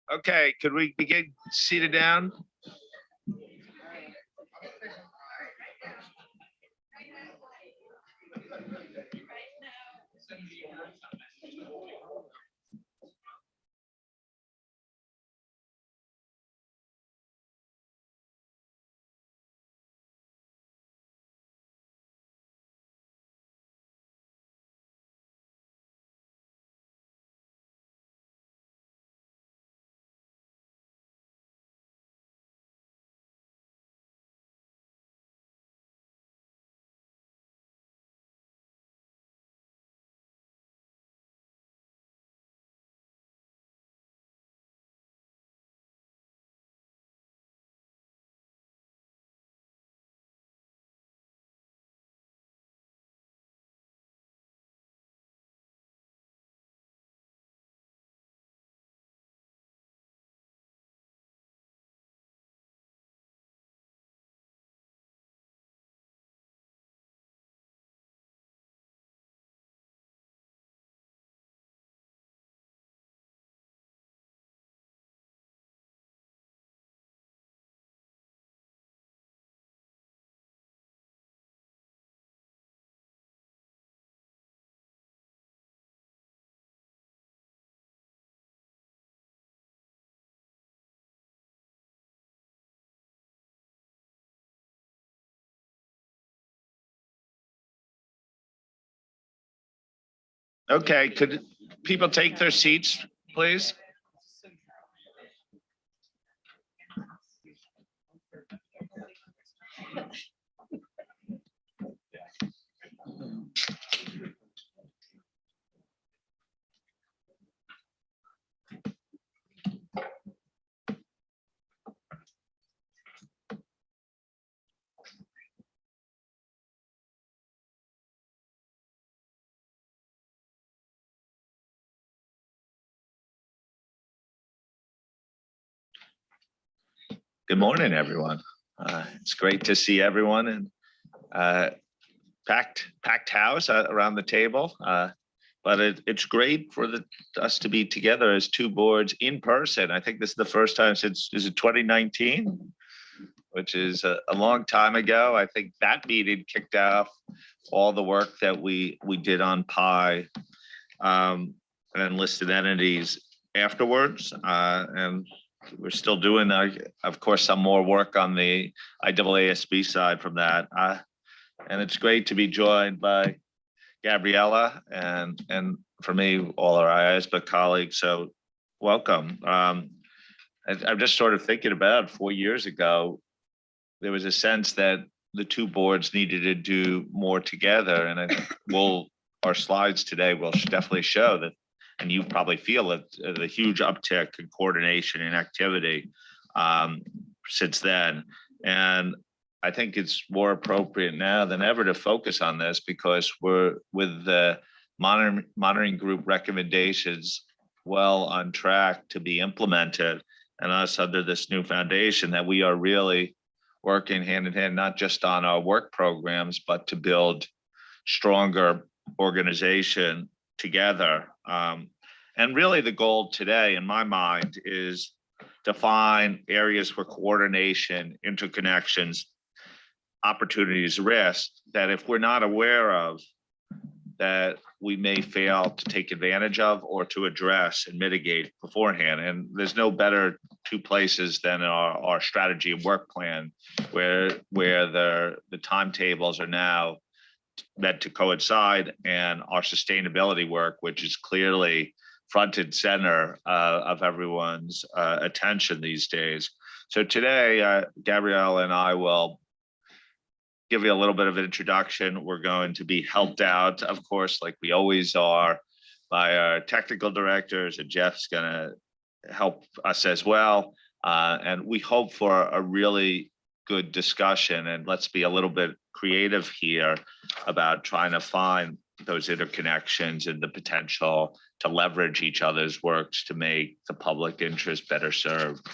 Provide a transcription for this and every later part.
Okay, could we begin seated down? Okay, could people take their seats, please? Good morning, everyone. It's great to see everyone and packed house around the table. But it's great for us to be together as two boards in person. I think this is the first time since, is it 2019? Which is a long time ago. I think that meeting kicked off all the work that we did on PI and enlisted entities afterwards. And we're still doing, of course, some more work on the IAASB side from that. And it's great to be joined by Gabriella and for me, all our IAASB colleagues. So welcome. I'm just sort of thinking about 4 years ago, there was a sense that the two boards needed to do more together. And I think our slides today will definitely show that, and you probably feel it, the huge uptick in coordination and activity since then. And I think it's more appropriate now than ever to focus on this because we're with the monitoring group recommendations well on track to be implemented, and us under this new foundation that we are really working hand in hand, not just on our work programs, but to build stronger organization together. And really the goal today in my mind is to find areas for coordination, interconnections, opportunities, risks that if we're not aware of, that we may fail to take advantage of or to address and mitigate beforehand. And there's no better two places than our strategy and work plan, where the timetables are now meant to coincide, and our sustainability work, which is clearly front and center of everyone's attention these days. So today, Gabrielle and I will give you a little bit of an introduction. We're going to be helped out, of course, like we always are, by our technical directors, and Jeff's gonna help us as well. And we hope for a really good discussion, and let's be a little bit creative here about trying to find those interconnections and the potential to leverage each other's works to make the public interest better served.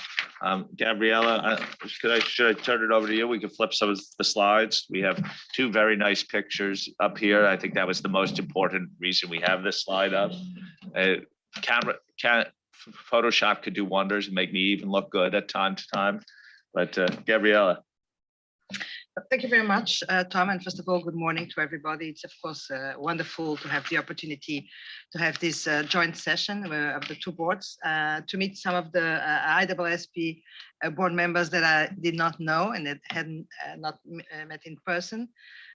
Gabriella, should I turn it over to you? We can flip some of the slides. We have two very nice pictures up here. I think that was the most important reason we have this slide up. Photoshop could do wonders and make me even look good at time to time. But Gabriella. Thank you very much, Tom. And first of all, good morning to everybody. It's of course wonderful to have the opportunity to have this joint session of the two boards, to meet some of the IAASB board members that I did not know and that hadn't not met in person,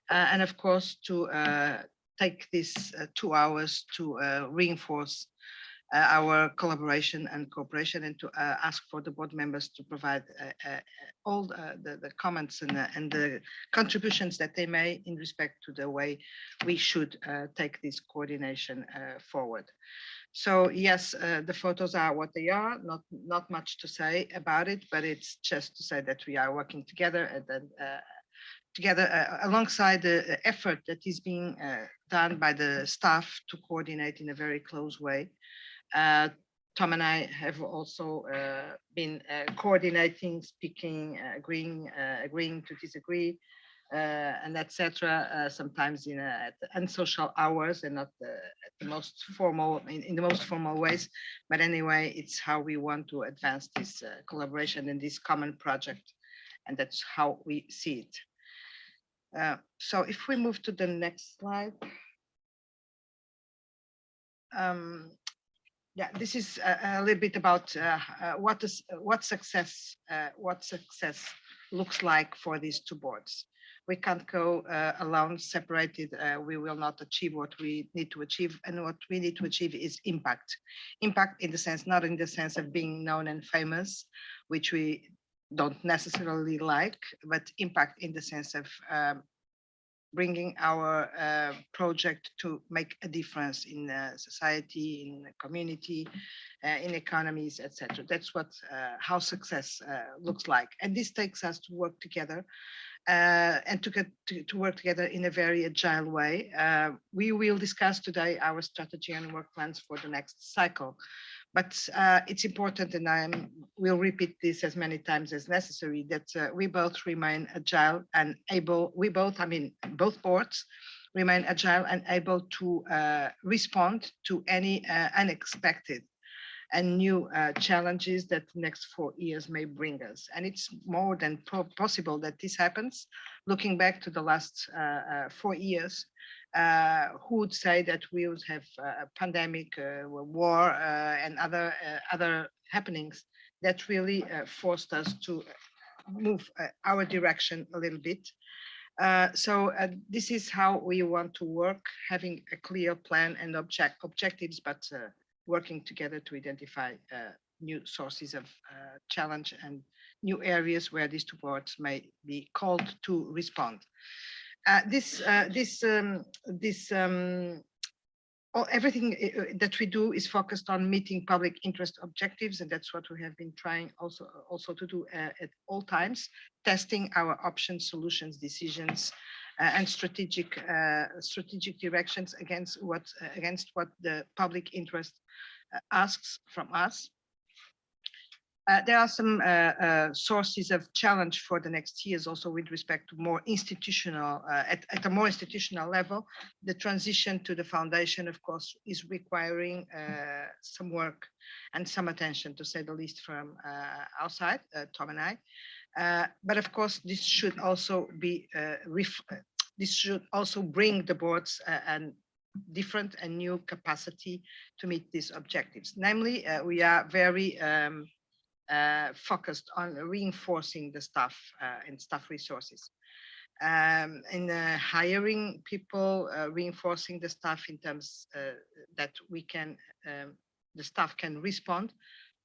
and of course to take these 2 hours to reinforce our collaboration and cooperation, and to ask for the board members to provide all the comments and the contributions that they may in respect to the way we should take this coordination forward. So yes, the photos are what they are, not much to say about it, but it's just to say that we are working together and then alongside the effort that is being done by the staff to coordinate in a very close way. Tom and I have also been coordinating, speaking, agreeing to disagree, and etc. Sometimes at unsocial hours and not at the most formal, in the most formal ways. But anyway, it's how we want to advance this collaboration and this common project, and that's how we see it. So if we move to the next slide. Yeah, this is a little bit about what success looks like for these two boards. We can't go alone, separated. We will not achieve what we need to achieve, and what we need to achieve is impact. Impact in the sense, not in the sense of being known and famous, which we don't necessarily like, but impact in the sense of bringing our project to make a difference in society, in the community, in economies, etc. That's what how success looks like, and this takes us to work together and to work together in a very agile way. We will discuss today our strategy and work plans for the next cycle. But it's important, and I will repeat this as many times as necessary, that we both remain agile and able, both boards remain agile and able to respond to any unexpected and new challenges that the next 4 years may bring us. And it's more than possible that this happens. Looking back to the last 4 years, who would say that we would have a pandemic, war, and other happenings that really forced us to move our direction a little bit. So this is how we want to work, having a clear plan and objectives, but working together to identify new sources of challenge and new areas where these two boards may be called to respond. Everything that we do is focused on meeting public interest objectives, and that's what we have been trying also to do at all times, testing our options, solutions, decisions, and strategic directions against what the public interest asks from us. There are some sources of challenge for the next years also with respect to more institutional, at a more institutional level. The transition to the foundation, of course, is requiring some work and some attention, to say the least, from our side, Tom and I. But of course, this should also be, this should also bring the boards and different and new capacity to meet these objectives. Namely, we are very focused on reinforcing the staff and staff resources, and hiring people, reinforcing the staff in terms that we can, the staff can respond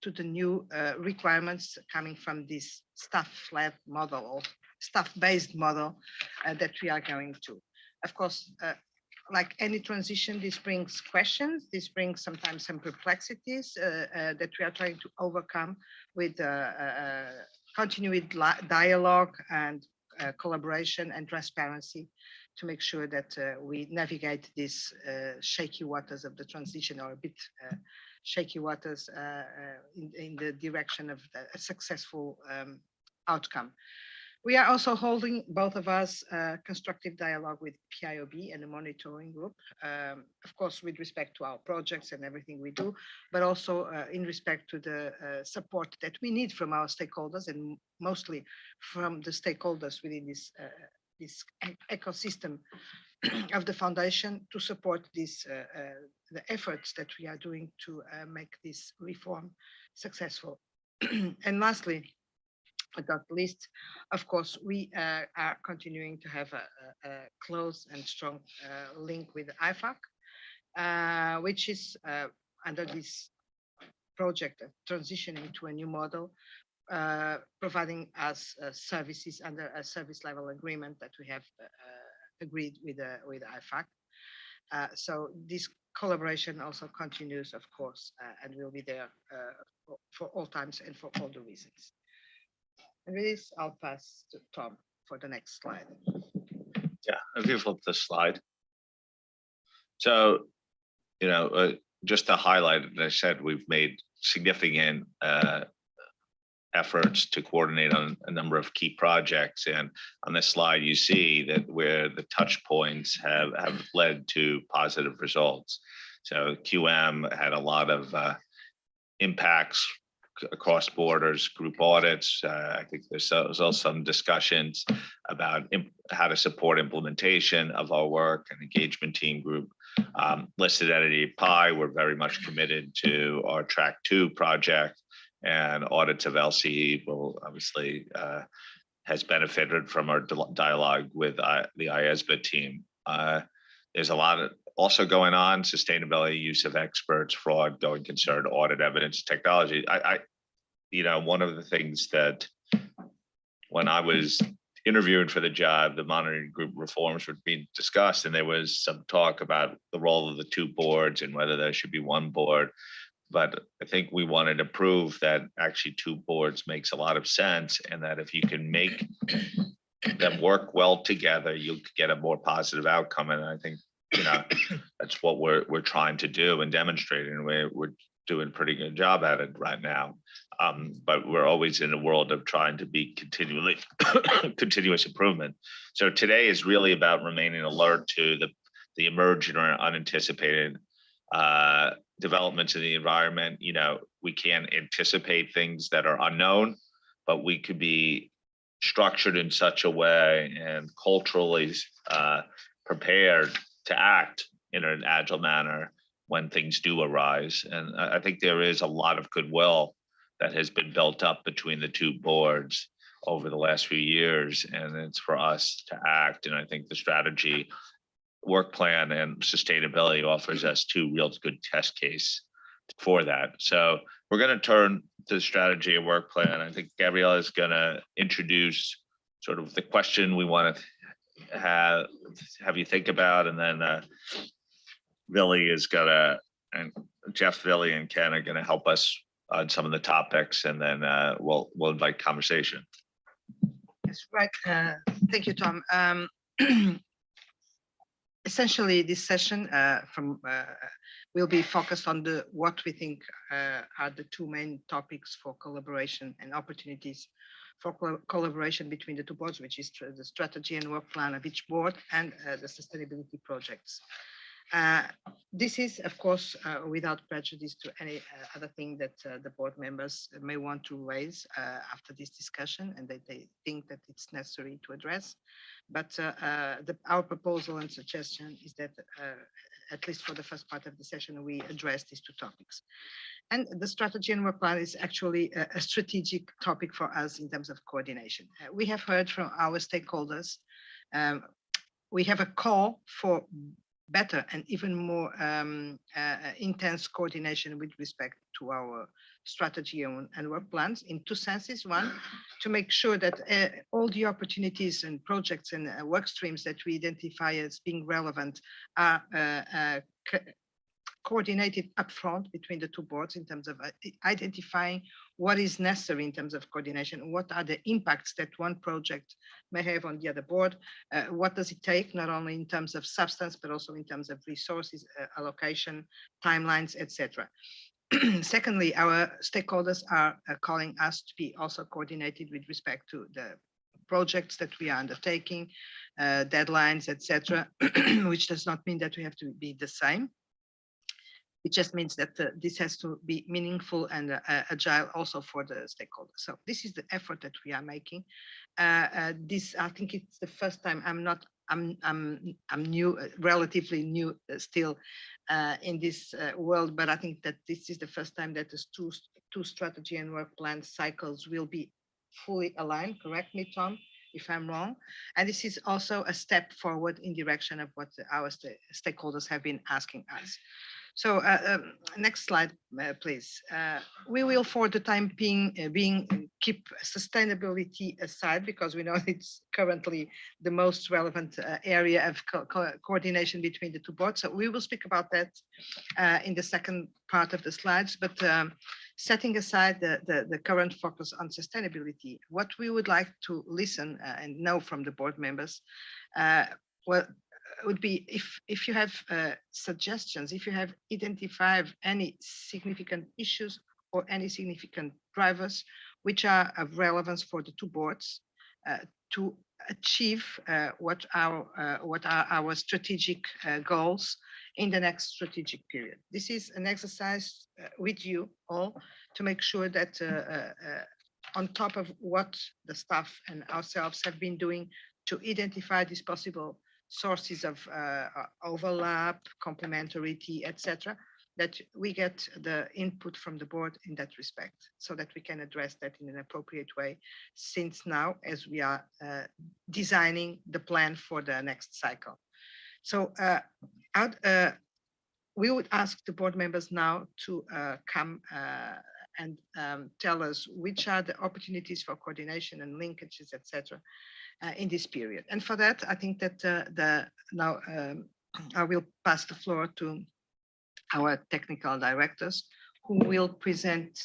to the new requirements coming from this staff-led model or staff-based model that we are going to. Of course, like any transition, this brings questions, this brings sometimes some perplexities that we are trying to overcome with continued dialogue and collaboration and transparency to make sure that we navigate these shaky waters of the transition, or a bit shaky waters in the direction of a successful outcome. We are also holding, both of us, constructive dialogue with PIOB and the monitoring group, of course, with respect to our projects and everything we do, but also in respect to the support that we need from our stakeholders, and mostly from the stakeholders within this ecosystem of the foundation, to support the efforts that we are doing to make this reform successful. And lastly, but not least, of course, we are continuing to have a close and strong link with IFAC, which is under this project of transitioning to a new model, providing us services under a service level agreement that we have agreed with IFAC. So this collaboration also continues, of course, and will be there for all times and for all the reasons. And with this, I'll pass to Tom for the next slide. Yeah, if you flip the slide. So, you know, just to highlight, as I said, we've made significant efforts to coordinate on a number of key projects. And on this slide, you see that where the touch points have led to positive results. So QM had a lot of impacts across borders, group audits. I think there's also some discussions about how to support implementation of our work and engagement team group. Listed entity PI, we're very much committed to our track 2 project, and audits of LCE will obviously has benefited from our dialogue with the IAASB team. There's a lot of also going on, sustainability, use of experts, fraud, going concern, audit evidence, technology. You know, one of the things that when I was interviewing for the job, the monitoring group reforms were being discussed, and there was some talk about the role of the 2 boards and whether there should be 1 board. But I think we wanted to prove that actually 2 boards makes a lot of sense, and that if you can make them work well together, you get a more positive outcome. And I think, you know, that's what we're trying to do and demonstrate, and we're doing a pretty good job at it right now. But we're always in a world of trying to be continuous improvement. So today is really about remaining alert to the emerging or unanticipated developments in the environment. You know, we can't anticipate things that are unknown, but we could be structured in such a way and culturally prepared to act in an agile manner when things do arise. And I think there is a lot of goodwill that has been built up between the 2 boards over the last few years, and it's for us to act. And I think the strategy, work plan, and sustainability offers us 2 real good test case for that. So we're going to turn to the strategy and work plan. I think Gabriella is going to introduce sort of the question we want to have you think about, and then Billy is going to, and Jeff, Billy, and Ken are going to help us on some of the topics, and then we'll invite conversation. Yes, right. Thank you, Tom. Essentially, this session will be focused on what we think are the 2 main topics for collaboration and opportunities for collaboration between the 2 boards, which is the strategy and work plan of each board, and the sustainability projects. This is, of course, without prejudice to any other thing that the board members may want to raise after this discussion, and that they think that it's necessary to address. But our proposal and suggestion is that, at least for the first part of the session, we address these 2 topics. And the strategy and work plan is actually a strategic topic for us in terms of coordination. We have heard from our stakeholders. We have a call for better and even more intense coordination with respect to our strategy and work plans in 2 senses. One, to make sure that all the opportunities and projects and work streams that we identify as being relevant are coordinated upfront between the 2 boards in terms of identifying what is necessary in terms of coordination, what are the impacts that one project may have on the other board, what does it take, not only in terms of substance, but also in terms of resources, allocation, timelines, etc. Secondly, our stakeholders are calling us to be also coordinated with respect to the projects that we are undertaking, deadlines, etc., which does not mean that we have to be the same. It just means that this has to be meaningful and agile also for the stakeholders. So this is the effort that we are making. This, I think it's the first time I'm new, relatively new still in this world, but I think that this is the first time that the two strategy and work plan cycles will be fully aligned. Correct me, Tom, if I'm wrong. And this is also a step forward in direction of what our stakeholders have been asking us. So next slide, please. We will, for the time being, keep sustainability aside because we know it's currently the most relevant area of coordination between the two boards. So we will speak about that in the second part of the slides. But setting aside the current focus on sustainability, what we would like to listen and know from the board members, would be if you have suggestions, if you have identified any significant issues or any significant drivers which are of relevance for the two boards to achieve what are our strategic goals in the next strategic period. This is an exercise with you all to make sure that on top of what the staff and ourselves have been doing to identify these possible sources of overlap, complementarity, etc., that we get the input from the board in that respect so that we can address that in an appropriate way since now as we are designing the plan for the next cycle. So we would ask the board members now to come and tell us which are the opportunities for coordination and linkages, etc., in this period. And for that, I think that now I will pass the floor to our technical directors who will present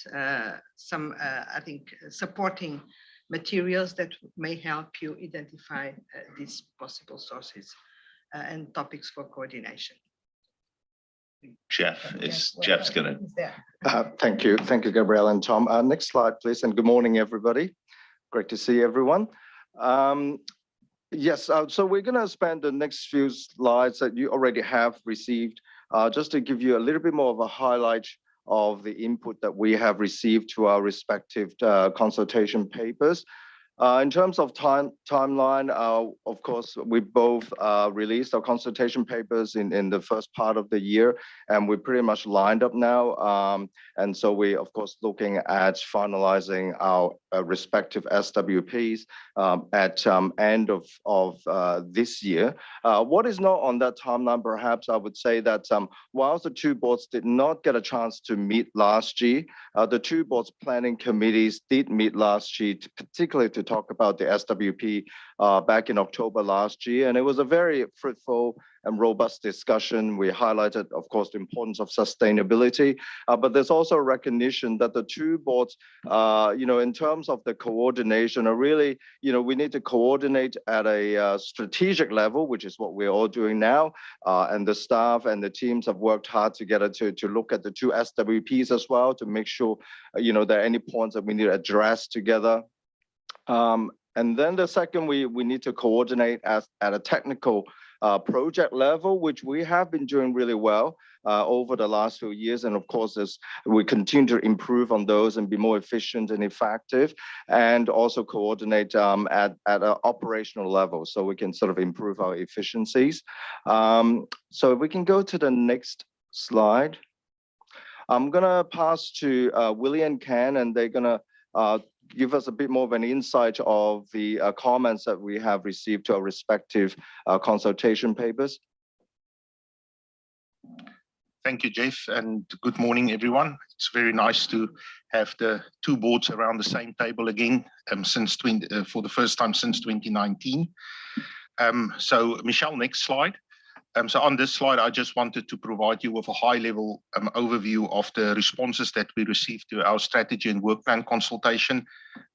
some, I think, supporting materials that may help you identify these possible sources and topics for coordination. Jeff's gonna. Thank you, Gabrielle and Tom. Next slide, please, and good morning, everybody. Great to see everyone. Yes, so we're going to spend the next few slides that you already have received just to give you a little bit more of a highlight of the input that we have received to our respective consultation papers. In terms of timeline, of course, we both released our consultation papers in the first part of the year, and we're pretty much lined up now. And so we, of course, looking at finalizing our respective SWPs at end of this year. What is not on that timeline, perhaps I would say that whilst the two boards did not get a chance to meet last year, the two boards planning committees did meet last year, particularly to talk about the SWP back in October last year. And it was a very fruitful and robust discussion. We highlighted, of course, the importance of sustainability, but there's also a recognition that the two boards, in terms of the coordination are really, we need to coordinate at a strategic level, which is what we're all doing now. And the staff and the teams have worked hard together to look at the two SWPs as well, to make sure, there are any points that we need to address together. And then the second, we need to coordinate at a technical project level, which we have been doing really well over the last few years. And of course, as we continue to improve on those and be more efficient and effective, and also coordinate at an operational level so we can sort of improve our efficiencies. So if we can go to the next slide. I'm going to pass to Willie and Ken, and they're going to give us a bit more of an insight of the comments that we have received to our respective consultation papers. Thank you, Jeff, and good morning, everyone. It's very nice to have the two boards around the same table again for the first time since 2019. So, Michelle, next slide. So on this slide, I just wanted to provide you with a high-level overview of the responses that we received to our strategy and work plan consultation.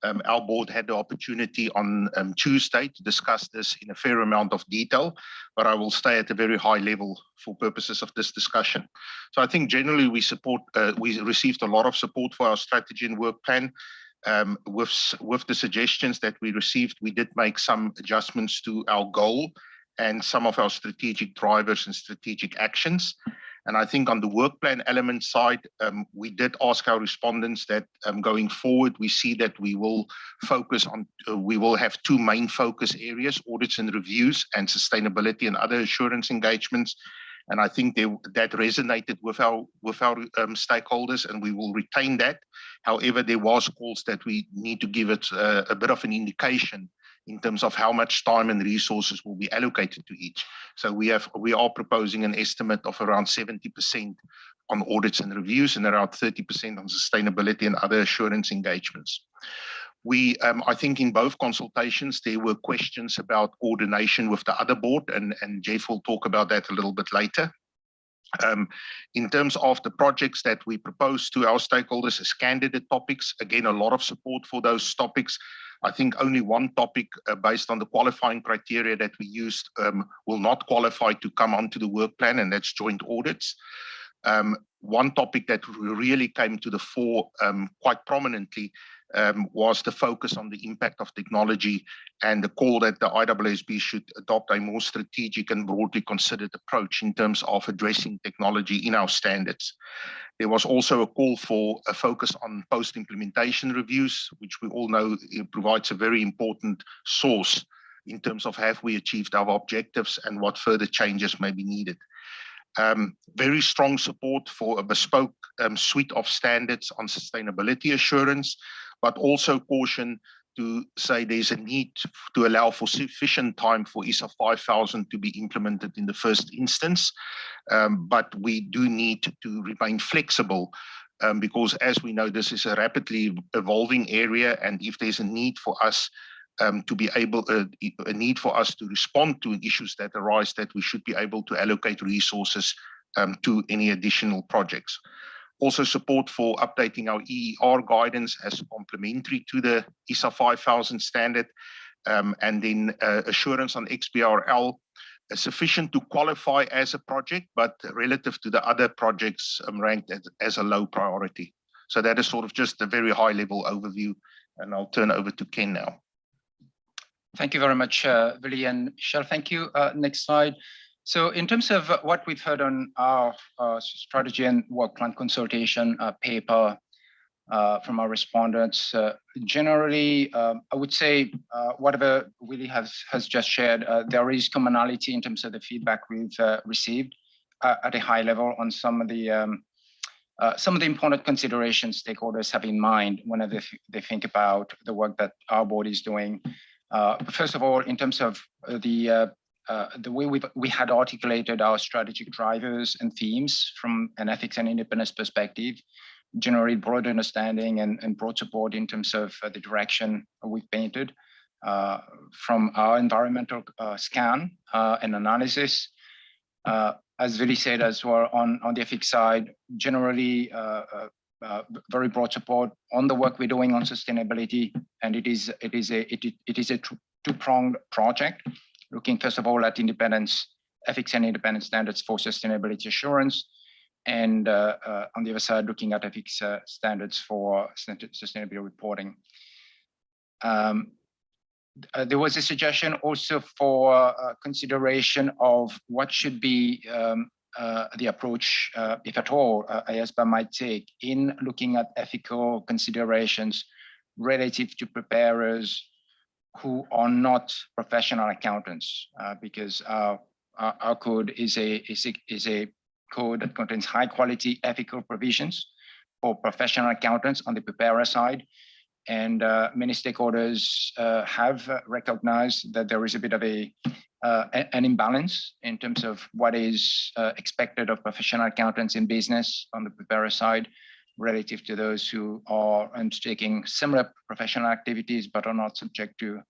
Our board had the opportunity on Tuesday to discuss this in a fair amount of detail, but I will stay at a very high level for purposes of this discussion. So I think generally we received a lot of support for our strategy and work plan. With the suggestions that we received, we did make some adjustments to our goal and some of our strategic drivers and strategic actions. And I think on the work plan element side, we did ask our respondents that going forward, we see that we will focus on, we will have two main focus areas, audits and reviews, and sustainability and other assurance engagements. And I think that resonated with our stakeholders, and we will retain that. However, there was calls that we need to give it a bit of an indication in terms of how much time and resources will be allocated to each. So we are proposing an estimate of around 70% on audits and reviews and around 30% on sustainability and other assurance engagements. I think in both consultations, there were questions about coordination with the other board, and Jeff will talk about that a little bit later. In terms of the projects that we propose to our stakeholders as candidate topics, again, a lot of support for those topics. I think only one topic based on the qualifying criteria that we used will not qualify to come onto the work plan, and that's joint audits. One topic that really came to the fore quite prominently was the focus on the impact of technology and the call that the IAASB should adopt a more strategic and broadly considered approach in terms of addressing technology in our standards. There was also a call for a focus on post-implementation reviews, which we all know provides a very important source in terms of have we achieved our objectives and what further changes may be needed. Very strong support for a bespoke suite of standards on sustainability assurance, but also caution to say there's a need to allow for sufficient time for ISA 5000 to be implemented in the first instance. But we do need to remain flexible because, as we know, this is a rapidly evolving area, and if there's a need for us to be able, a need for us to respond to issues that arise, that we should be able to allocate resources to any additional projects. Also support for updating our EER guidance as complementary to the ISA 5000 standard, and then assurance on XBRL sufficient to qualify as a project, but relative to the other projects ranked as a low priority. So that is sort of just a very high level overview, and I'll turn over to Ken now. Thank you very much, Willie and Michelle. Thank you. Next slide. So in terms of what we've heard on our strategy and work plan consultation paper from our respondents, generally, I would say whatever Willie has just shared, there is commonality in terms of the feedback we've received at a high level on some of the important considerations stakeholders have in mind whenever they think about the work that our board is doing. First of all, in terms of the way we had articulated our strategic drivers and themes from an ethics and independence perspective, generate broad understanding and broad support in terms of the direction we've painted from our environmental scan and analysis. As Willie said as well, on the ethics side, generally very broad support on the work we're doing on sustainability, and it is a two-pronged project, looking first of all at ethics and independence standards for sustainability assurance, and on the other side, looking at ethics standards for sustainability reporting. There was a suggestion also for consideration of what should be the approach, if at all, IAASB might take in looking at ethical considerations relative to preparers who are not professional accountants, because our code is a code that contains high quality ethical provisions for professional accountants on the preparer side. And many stakeholders have recognized that there is a bit of an imbalance in terms of what is expected of professional accountants in business on the preparer side relative to those who are undertaking similar professional activities but are not subject to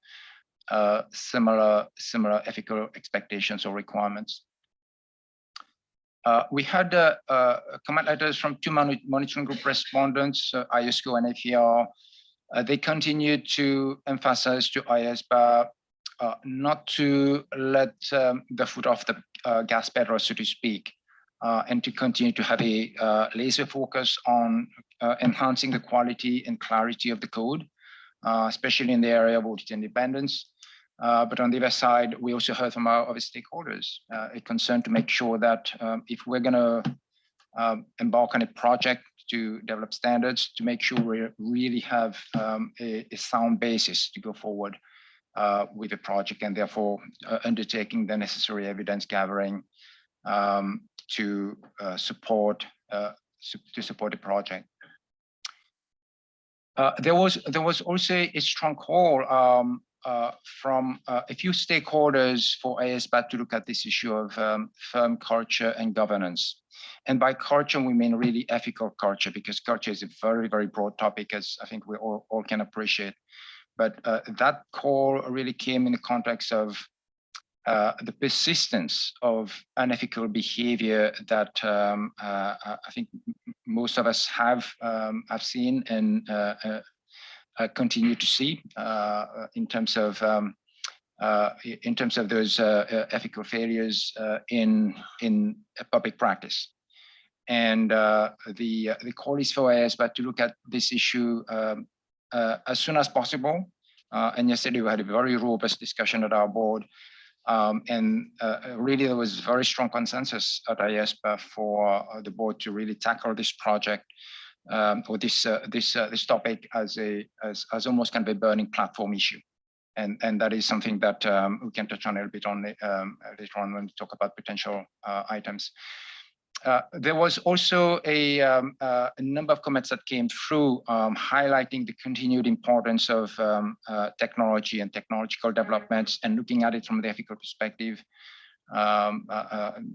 similar ethical expectations or requirements. We had comment letters from two monitoring group respondents, IOSCO and AFER. They continue to emphasize to IAASB not to let the foot off the gas pedal, so to speak, and to continue to have a laser focus on enhancing the quality and clarity of the code, especially in the area of audit independence. But on the other side, we also heard from our other stakeholders a concern to make sure that if we're going to embark on a project to develop standards, to make sure we really have a sound basis to go forward with the project, and therefore undertaking the necessary evidence gathering to support the project. There was also a strong call from a few stakeholders for IAASB to look at this issue of firm culture and governance. And by culture, we mean really ethical culture, because culture is a very, very broad topic, as I think we all can appreciate. But that call really came in the context of the persistence of unethical behavior that I think most of us have seen and continue to see in terms of those ethical failures in public practice. And the call is for IAASB to look at this issue as soon as possible. And yesterday we had a very robust discussion at our board. And really there was very strong consensus at IAASB for the board to really tackle this project or this topic as almost kind of a burning platform issue. And that is something that we can touch on a little bit on later on when we talk about potential items. There was also a number of comments that came through highlighting the continued importance of technology and technological developments and looking at it from the ethical perspective,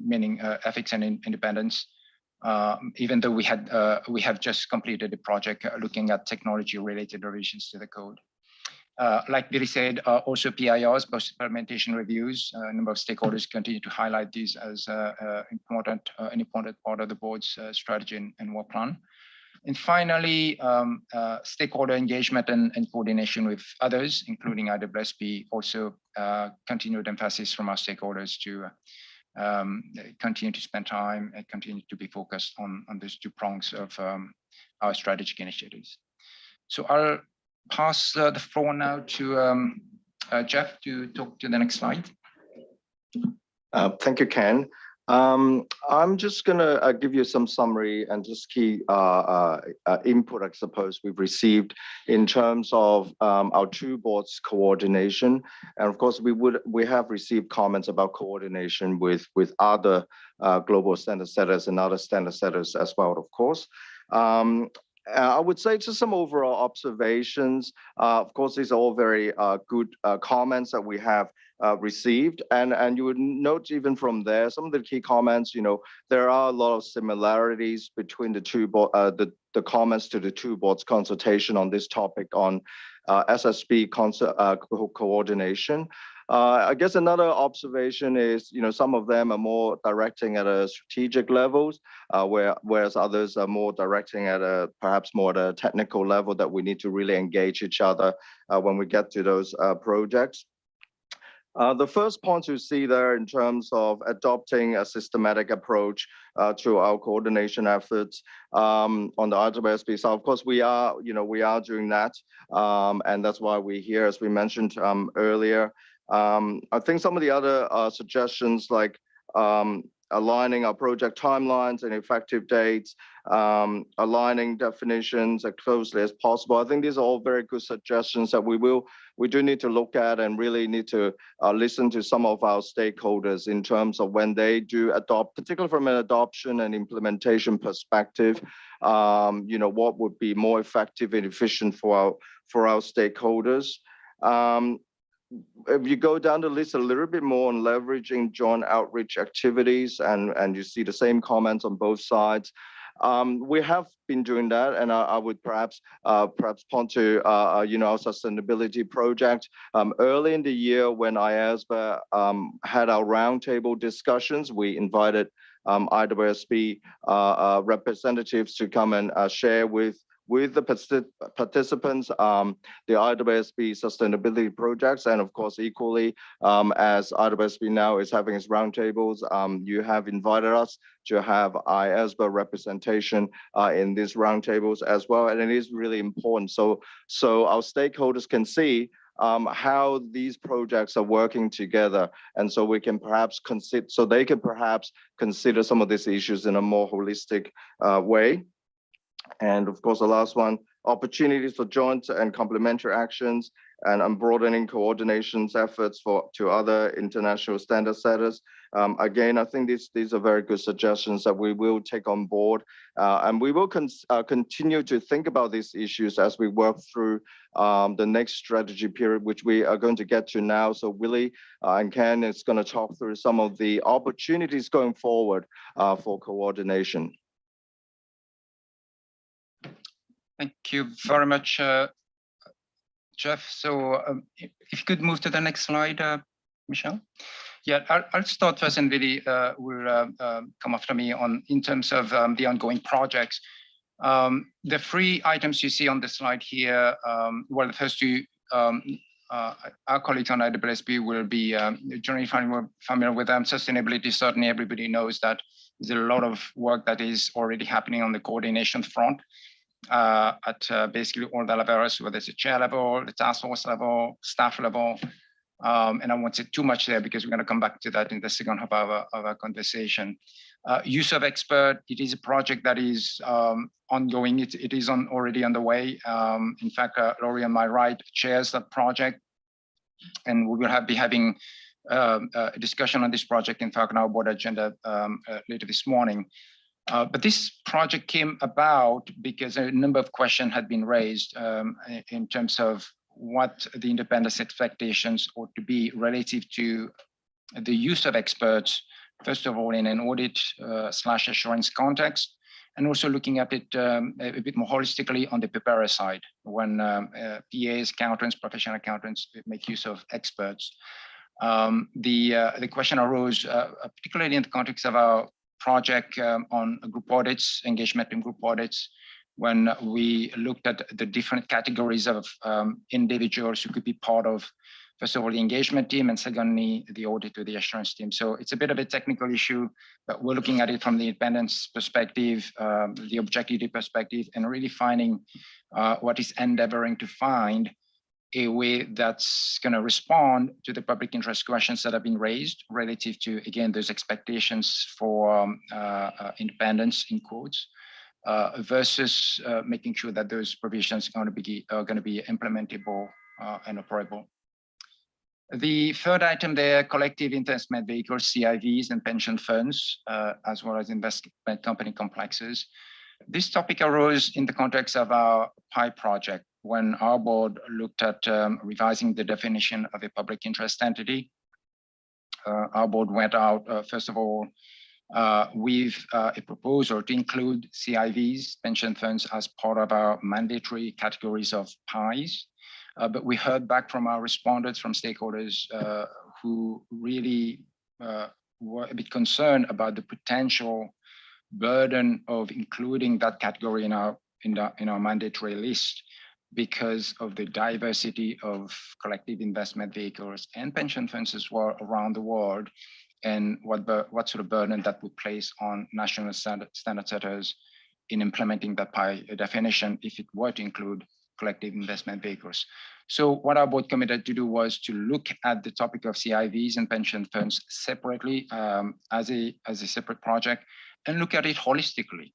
meaning ethics and independence. Even though we have just completed a project looking at technology-related revisions to the code. Like Billy said, also PIRs, post-implementation reviews, a number of stakeholders continue to highlight these as an important part of the board's strategy and work plan. And finally, stakeholder engagement and coordination with others, including IAASB, also continued emphasis from our stakeholders to continue to spend time and continue to be focused on those two prongs of our strategic initiatives. So I'll pass the floor now to Jeff to talk to the next slide. Thank you, Ken. I'm just going to give you some summary and just key input, I suppose, we've received in terms of our two boards coordination. And of course, we have received comments about coordination with other global standard setters and other standard setters as well, of course. I would say just some overall observations. Of course, these are all very good comments that we have received, and you would note even from there some of the key comments. You know, there are a lot of similarities between the two the comments to the two boards consultation on this topic on SSB coordination. I guess another observation is, you know, some of them are more directing at a strategic levels, whereas others are more directing at perhaps more at a technical level that we need to really engage each other when we get to those projects. The first point you see there in terms of adopting a systematic approach to our coordination efforts on the IAASB side, of course, we are doing that, and that's why we're here, as we mentioned earlier. I think some of the other suggestions, like aligning our project timelines and effective dates, aligning definitions as closely as possible. I think these are all very good suggestions that we do need to look at and really need to listen to some of our stakeholders in terms of when they do adopt, particularly from an adoption and implementation perspective, you know, what would be more effective and efficient for our stakeholders. If you go down the list a little bit more on leveraging joint outreach activities, and you see the same comments on both sides, we have been doing that, and I would perhaps point to you know, our sustainability project. Early in the year, when IAASB had our roundtable discussions, we invited IAASB representatives to come and share with with the participants, the IAASB sustainability projects, and of course, equally, as IAASB now is having its roundtables, you have invited us to have IAASB representation in these roundtables as well, and it is really important. So our stakeholders can see how these projects are working together, and so we can perhaps consider, so they can perhaps consider some of these issues in a more holistic way. And of course, the last one, opportunities for joint and complementary actions and broadening coordinations efforts to other international standard setters. Again, I think these are very good suggestions that we will take on board, and we will continue to think about these issues as we work through the next strategy period, which we are going to get to now. So Willie and Ken is going to talk through some of the opportunities going forward for coordination. Thank you very much, Jeff. So if you could move to the next slide, Michelle. Yeah, I'll start first, and Willie will come after me in terms of the ongoing projects. The 3 items you see on the slide here, well, the first 2, our colleagues on IAASB will be generally familiar with them. Sustainability, certainly everybody knows that there's a lot of work that is already happening on the coordination front. At basically all the levels, whether it's the chair level, the task force level, staff level. And I won't say too much there because we're going to come back to that in the second half of our conversation. Use of expert, it is a project that is ongoing. It is already underway. In fact, Laurie on my right chairs that project. And we will be having a discussion on this project, in fact, on our board agenda later this morning. But this project came about because a number of questions had been raised in terms of what the independence expectations ought to be relative to the use of experts, first of all, in an audit / assurance context, and also looking at it a bit more holistically on the preparer side, when PAs, accountants, professional accountants make use of experts. The question arose particularly in the context of our project on group audits, engagement in group audits, when we looked at the different categories of individuals who could be part of, first of all, the engagement team, and secondly, the audit or the assurance team. So it's a bit of a technical issue, but we're looking at it from the independence perspective, the objectivity perspective, and really finding what is endeavoring to find a way that's going to respond to the public interest questions that have been raised relative to, again, those expectations for independence in quotes, versus making sure that those provisions are going to be implementable and operable. The third item there, collective investment vehicles, CIVs, and pension funds, as well as investment company complexes. This topic arose in the context of our PI project, when our board looked at revising the definition of a public interest entity. Our board went out, first of all, with a proposal to include CIVs, pension funds, as part of our mandatory categories of PIs. But we heard back from our respondents, from stakeholders who really were a bit concerned about the potential burden of including that category in our mandatory list, because of the diversity of collective investment vehicles and pension funds as well around the world, and what sort of burden that would place on national standard setters in implementing that PI definition if it were to include collective investment vehicles. So what our board committed to do was to look at the topic of CIVs and pension funds separately as a separate project, and look at it holistically.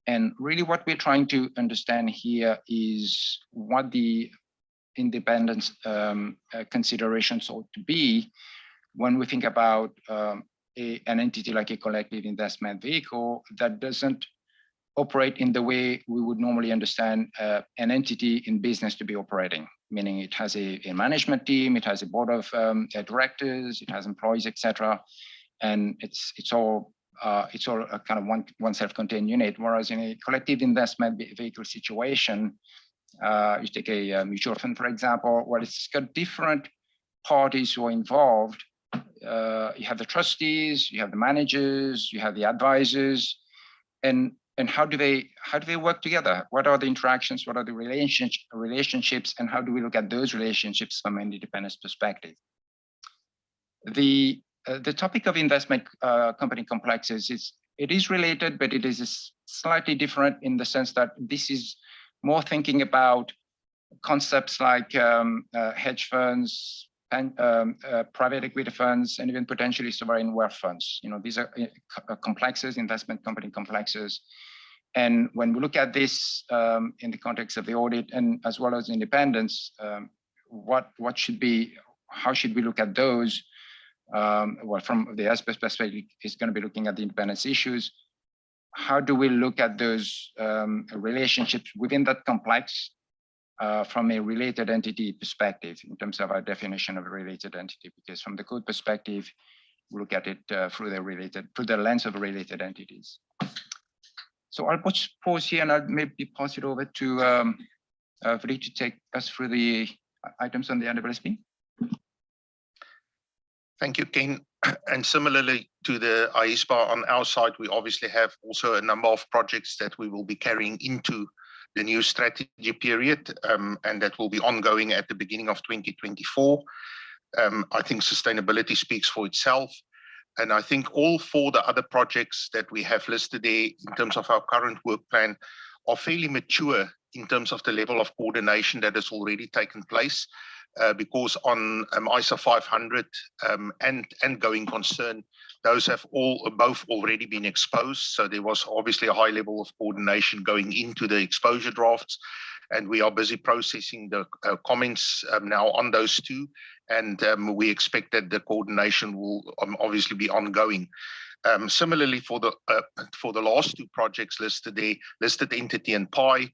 And really what we're trying to understand here is what the independence considerations ought to be when we think about an entity like a collective investment vehicle that doesn't operate in the way we would normally understand an entity in business to be operating, meaning it has a management team, it has a board of directors, it has employees, etc. And it's all a kind of one self-contained unit. Whereas in a collective investment vehicle situation, you take a mutual fund, for example, well, it's got different parties who are involved. You have the trustees, you have the managers, you have the advisors, and and how do they work together? What are the interactions? What are the relationships? And how do we look at those relationships from an independence perspective? The topic of investment company complexes is related, but it is slightly different in the sense that this is more thinking about concepts like hedge funds and private equity funds, and even potentially sovereign wealth funds. You know, these are complexes, investment company complexes. And when we look at this in the context of the audit and as well as independence, how should we look at those? Well, from the IASB perspective, is going to be looking at the independence issues. How do we look at those relationships within that complex from a related entity perspective in terms of our definition of a related entity? Because from the code perspective, we look at it through the lens of related entities. So I'll pause here and I'll maybe pass it over to Vili to take us through the items on the IAASB. Thank you, Ken. And similarly to the IAASB, on our side, we obviously have also a number of projects that we will be carrying into the new strategy period, and that will be ongoing at the beginning of 2024. I think sustainability speaks for itself. And I think all four the other projects that we have listed there in terms of our current work plan are fairly mature in terms of the level of coordination that has already taken place. Because on ISA 500 and going concern, those have both already been exposed. So there was obviously a high level of coordination going into the exposure drafts, and we are busy processing the comments now on those two. And we expect that the coordination will obviously be ongoing. Similarly, for the last two projects listed there, listed entity and PI,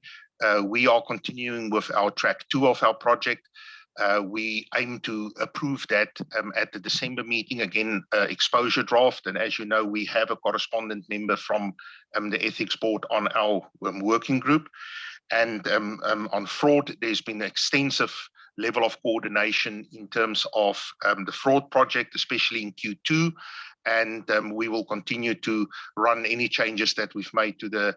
we are continuing with our track 2 of our project. We aim to approve that at the December meeting, again, exposure draft. And as you know, we have a correspondent member from the ethics board on our working group. And on fraud, there's been an extensive level of coordination in terms of the fraud project, especially in Q2. And we will continue to run any changes that we've made to the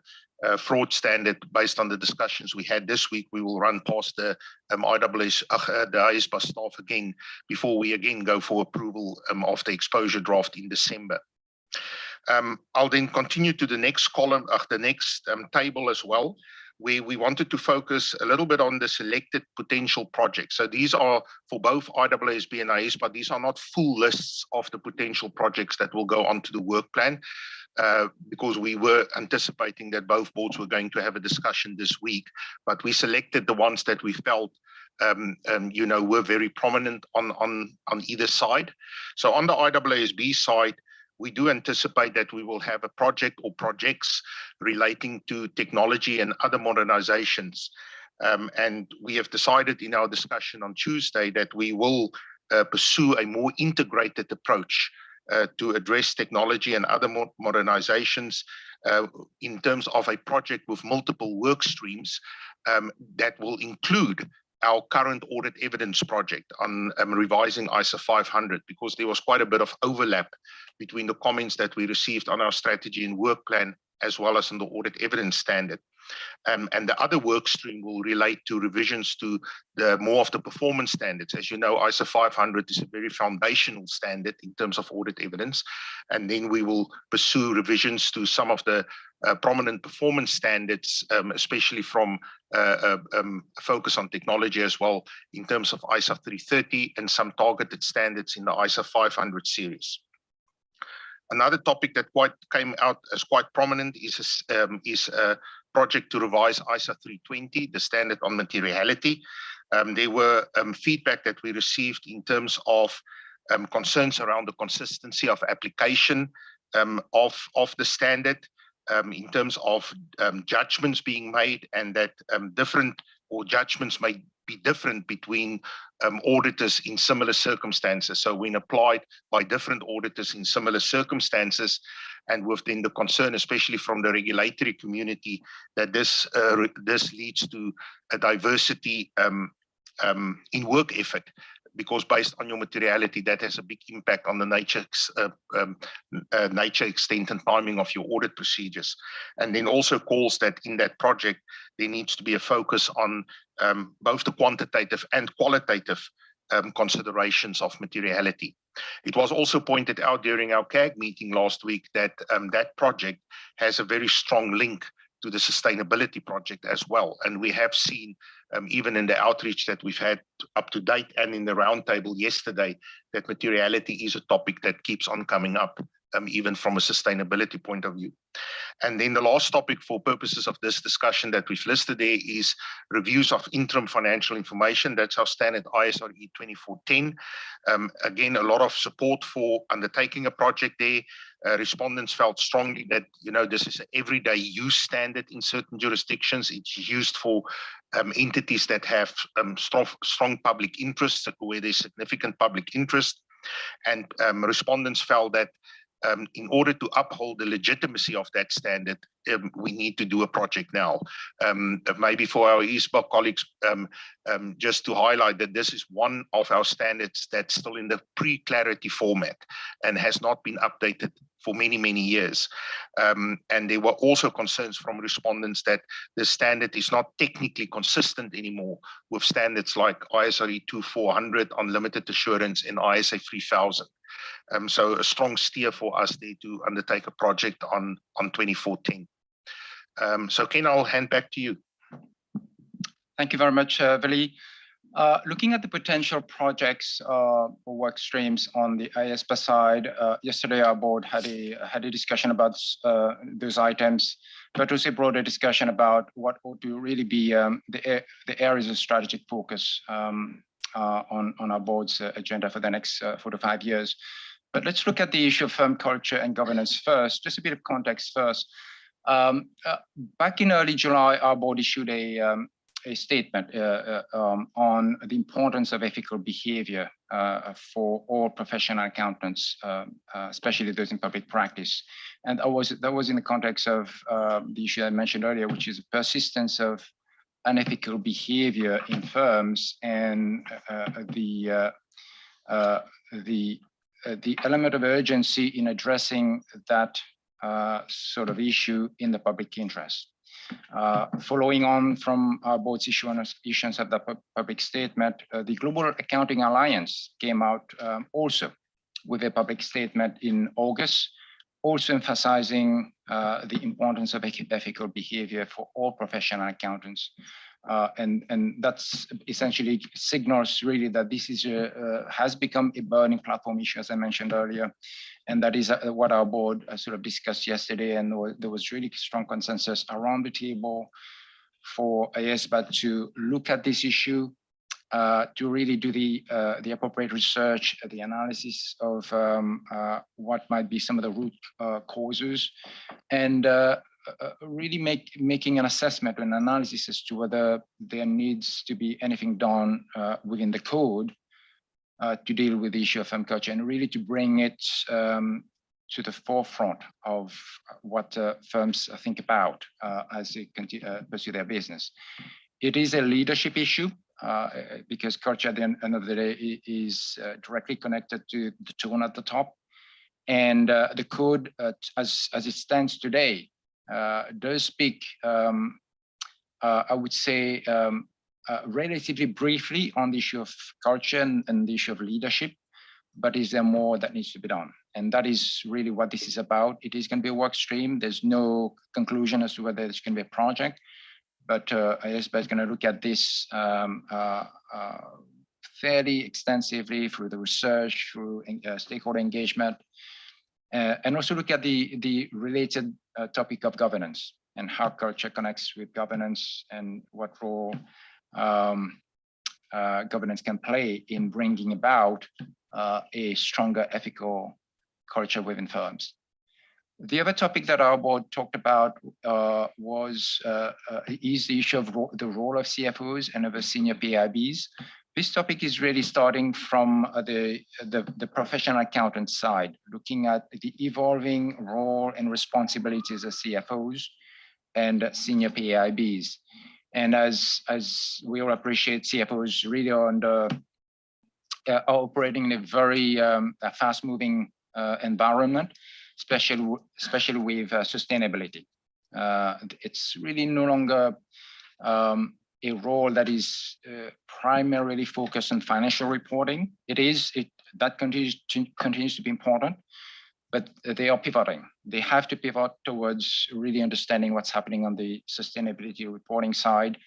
fraud standard based on the discussions we had this week. We will run past the IAASB staff again before we again go for approval of the exposure draft in December. I'll then continue to the next column, the next table as well, where we wanted to focus a little bit on the selected potential projects. So these are for both IAASB and IAASB, but these are not full lists of the potential projects that will go onto the work plan. Because we were anticipating that both boards were going to have a discussion this week, but we selected the ones that we felt were very prominent on either side. So on the IAASB side, we do anticipate that we will have a project or projects relating to technology and other modernizations. And we have decided in our discussion on Tuesday that we will pursue a more integrated approach to address technology and other modernizations in terms of a project with multiple work streams that will include our current audit evidence project on revising ISA 500, because there was quite a bit of overlap between the comments that we received on our strategy and work plan as well as on the audit evidence standard. And the other work stream will relate to revisions to more of the performance standards. As you know, ISA 500 is a very foundational standard in terms of audit evidence. And then we will pursue revisions to some of the prominent performance standards, especially from focus on technology as well, in terms of ISA 330 and some targeted standards in the ISA 500 series. Another topic that came out as quite prominent is a project to revise ISA 320, the standard on materiality. There were feedback that we received in terms of concerns around the consistency of application of the standard, in terms of judgments being made, and that judgments may be different between auditors in similar circumstances. So when applied by different auditors in similar circumstances, and within the concern, especially from the regulatory community, that this leads to a diversity in work effort because based on your materiality, that has a big impact on the nature, extent and timing of your audit procedures. And then also calls that in that project, there needs to be a focus on both the quantitative and qualitative considerations of materiality. It was also pointed out during our CAG meeting last week that that project has a very strong link to the sustainability project as well. And we have seen, even in the outreach that we've had up to date and in the roundtable yesterday, that materiality is a topic that keeps on coming up, even from a sustainability point of view. And then the last topic for purposes of this discussion that we've listed there is reviews of interim financial information. That's our standard ISRE 2410. Again, a lot of support for undertaking a project there. Respondents felt strongly that, this is an everyday use standard in certain jurisdictions. It's used for entities that have strong public interests, where there's significant public interest. And respondents felt that in order to uphold the legitimacy of that standard, we need to do a project now. Maybe for our IAASB colleagues, just to highlight that this is one of our standards that's still in the pre-clarity format and has not been updated for many, many years. And there were also concerns from respondents that the standard is not technically consistent anymore with standards like ISRE 2400 on limited assurance and ISA 3000. So a strong steer for us there to undertake a project on 2410. So Ken, I'll hand back to you. Thank you very much, Vili. Looking at the potential projects or work streams on the IAASB side, yesterday our board had a discussion about those items, but also a broader discussion about what ought to really be the areas of strategic focus on our board's agenda for the next 4 to 5 years. But let's look at the issue of firm culture and governance first. Just a bit of context first. Back in early July, our board issued a statement on the importance of ethical behavior for all professional accountants, especially those in public practice. And that was in the context of the issue I mentioned earlier, which is persistence of unethical behavior in firms and the element of urgency in addressing that sort of issue in the public interest. Following on from our board's issuance of the public statement, the Global Accounting Alliance came out also with a public statement in August, also emphasizing the importance of ethical behavior for all professional accountants. And that's essentially signals really that this is has become a burning platform issue, as I mentioned earlier. And that is what our board sort of discussed yesterday. And there was really strong consensus around the table for IAASB to look at this issue, to really do the appropriate research, the analysis of what might be some of the root causes, and really making an assessment and analysis as to whether there needs to be anything done within the code to deal with the issue of firm culture, and really to bring it to the forefront of what firms think about as they pursue their business. It is a leadership issue because culture at the end of the day is directly connected to the tone at the top. And the code, as it stands today, does speak, I would say, relatively briefly on the issue of culture and the issue of leadership, but is there more that needs to be done? And that is really what this is about. It is going to be a work stream. There's no conclusion as to whether it's going to be a project, but IAASB is going to look at this fairly extensively through the research, through stakeholder engagement, and also look at the related topic of governance and how culture connects with governance and what role governance can play in bringing about a stronger ethical culture within firms. The other topic that our board talked about is the issue of the role of CFOs and other senior PIBs. This topic is really starting from the professional accountant side, looking at the evolving role and responsibilities of CFOs and senior PIBs. And as we all appreciate, CFOs really are under are operating in a very fast-moving environment, especially with sustainability. It's really no longer a role that is primarily focused on financial reporting. That continues to be important, but they are pivoting. They have to pivot towards really understanding what's happening on the sustainability reporting side,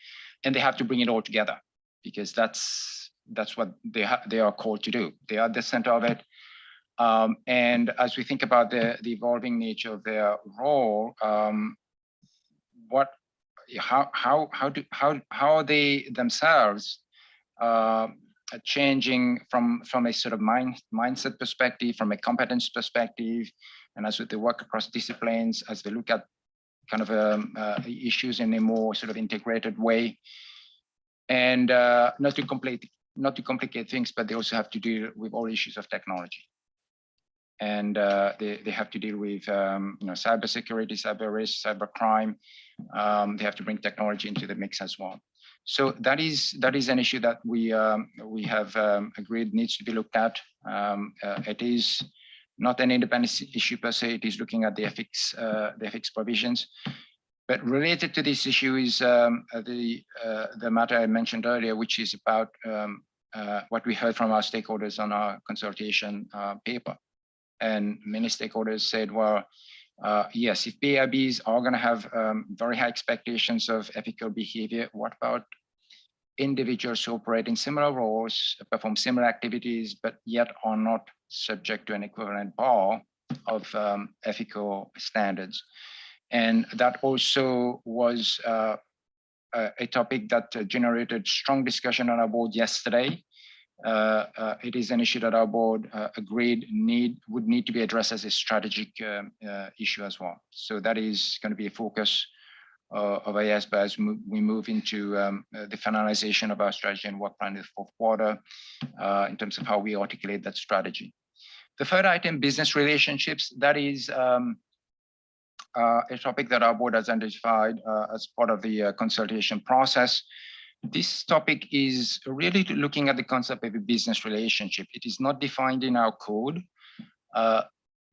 and they have to bring it all together, because that's what they are called to do. They are at the center of it. And as we think about the evolving nature of their role, how are they themselves changing from a sort of mindset perspective, from a competence perspective, and as they work across disciplines, as they look at kind of issues in a more sort of integrated way, and not to complicate things, but they also have to deal with all issues of technology. And they have to deal with cybersecurity, cyber risk, cyber crime. They have to bring technology into the mix as well. So that is an issue that we have agreed needs to be looked at. It is not an independent issue per se. It is looking at the ethics provisions. But related to this issue is the matter I mentioned earlier, which is about what we heard from our stakeholders on our consultation paper. And many stakeholders said, well, yes, if PIBs are going to have very high expectations of ethical behavior, what about individuals who operate in similar roles, perform similar activities, but yet are not subject to an equivalent bar of ethical standards? And that also was a topic that generated strong discussion on our board yesterday. It is an issue that our board agreed would need to be addressed as a strategic issue as well. So that is going to be a focus of IAASB as we move into the finalization of our strategy and work plan in the fourth quarter in terms of how we articulate that strategy. The third item, business relationships, that is a topic that our board has identified as part of the consultation process. This topic is really looking at the concept of a business relationship. It is not defined in our code.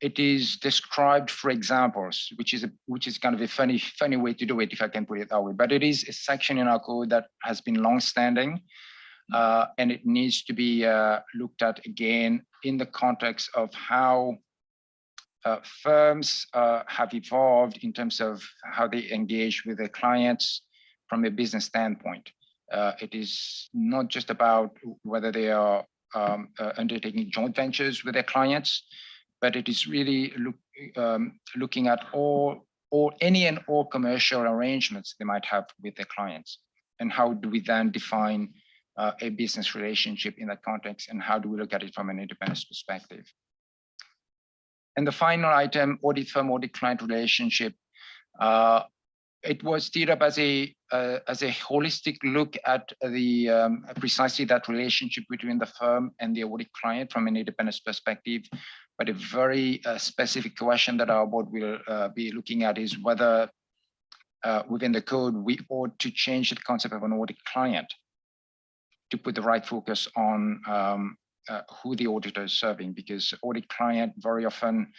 It is described for examples, which is kind of a funny way to do it, if I can put it that way. But it is a section in our code that has been long-standing, and it needs to be looked at again in the context of how firms have evolved in terms of how they engage with their clients from a business standpoint. It is not just about whether they are undertaking joint ventures with their clients, but it is really looking at any and all commercial arrangements they might have with their clients. And how do we then define a business relationship in that context, and how do we look at it from an independence perspective? And the final item, audit firm, audit client relationship. It was teed up as a holistic look at the precisely that relationship between the firm and the audit client from an independence perspective. But a very specific question that our board will be looking at is whether within the code we ought to change the concept of an audit client to put the right focus on who the auditor is serving, because audit client very often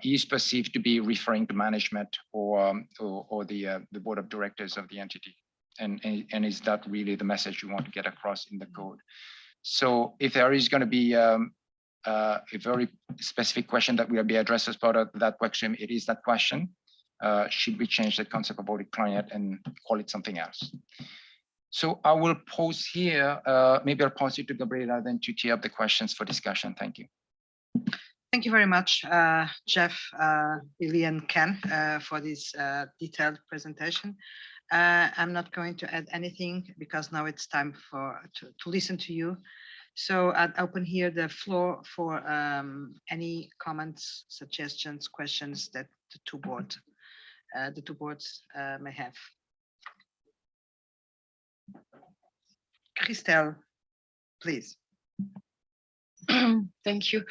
is perceived to be referring to management or the board of directors of the entity. And is that really the message you want to get across in the code? So if there is going to be a very specific question that will be addressed as part of that question, it is that question. Should we change the concept of audit client and call it something else? So I will pause here. Maybe I'll pass it to Gabriela then to tee up the questions for discussion. Thank you. Thank you very much, Jeff, Billy, and Ken, for this detailed presentation. I'm not going to add anything because now it's time to listen to you. So I'd open here the floor for any comments, suggestions, questions that the two boards may have. Christelle, please. Thank you.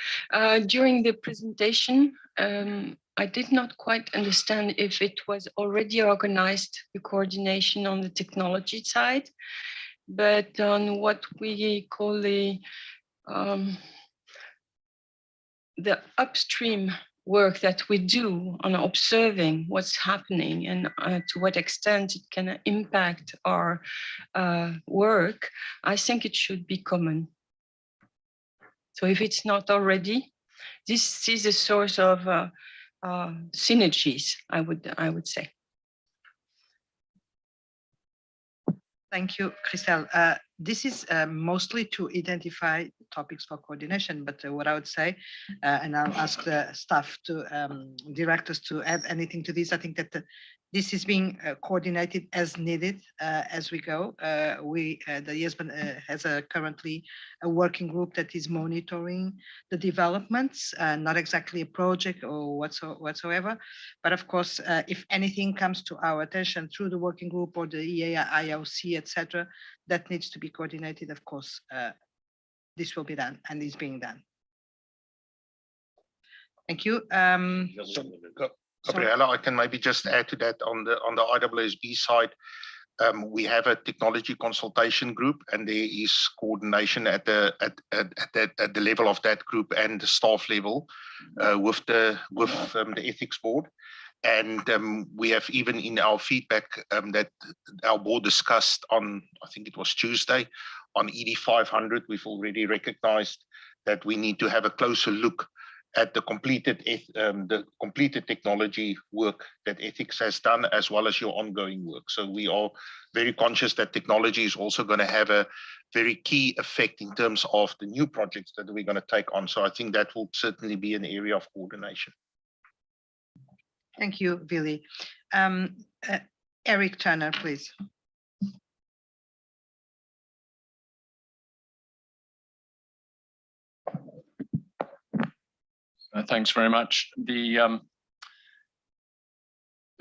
During the presentation, I did not quite understand if it was already organized, the coordination on the technology side, but on what we call the the upstream work that we do on observing what's happening and to what extent it can impact our work, I think it should be common. So if it's not already, this is a source of synergies, I would say. Thank you, Christelle. This is mostly to identify topics for coordination, but what I would say, and I'll ask the staff to directors to add anything to this. I think that this is being coordinated as needed as we go. The IAASB has currently a working group that is monitoring the developments, not exactly a project or whatsoever, but of course, if anything comes to our attention through the working group or the EA, IOC, etc., that needs to be coordinated, of course, this will be done and is being done. Thank you. Gabriella, I can maybe just add to that on the IAASB side. We have a technology consultation group, and there is coordination at the level of that group and the staff level with the ethics board. And we have even in our feedback that our board discussed on, I think it was Tuesday, on ED 500, we've already recognized that we need to have a closer look at the completed technology work that ethics has done, as well as your ongoing work. So we are very conscious that technology is also going to have a very key effect in terms of the new projects that we're going to take on. So I think that will certainly be an area of coordination. Thank you, Billy. Eric Turner, please. Thanks very much. The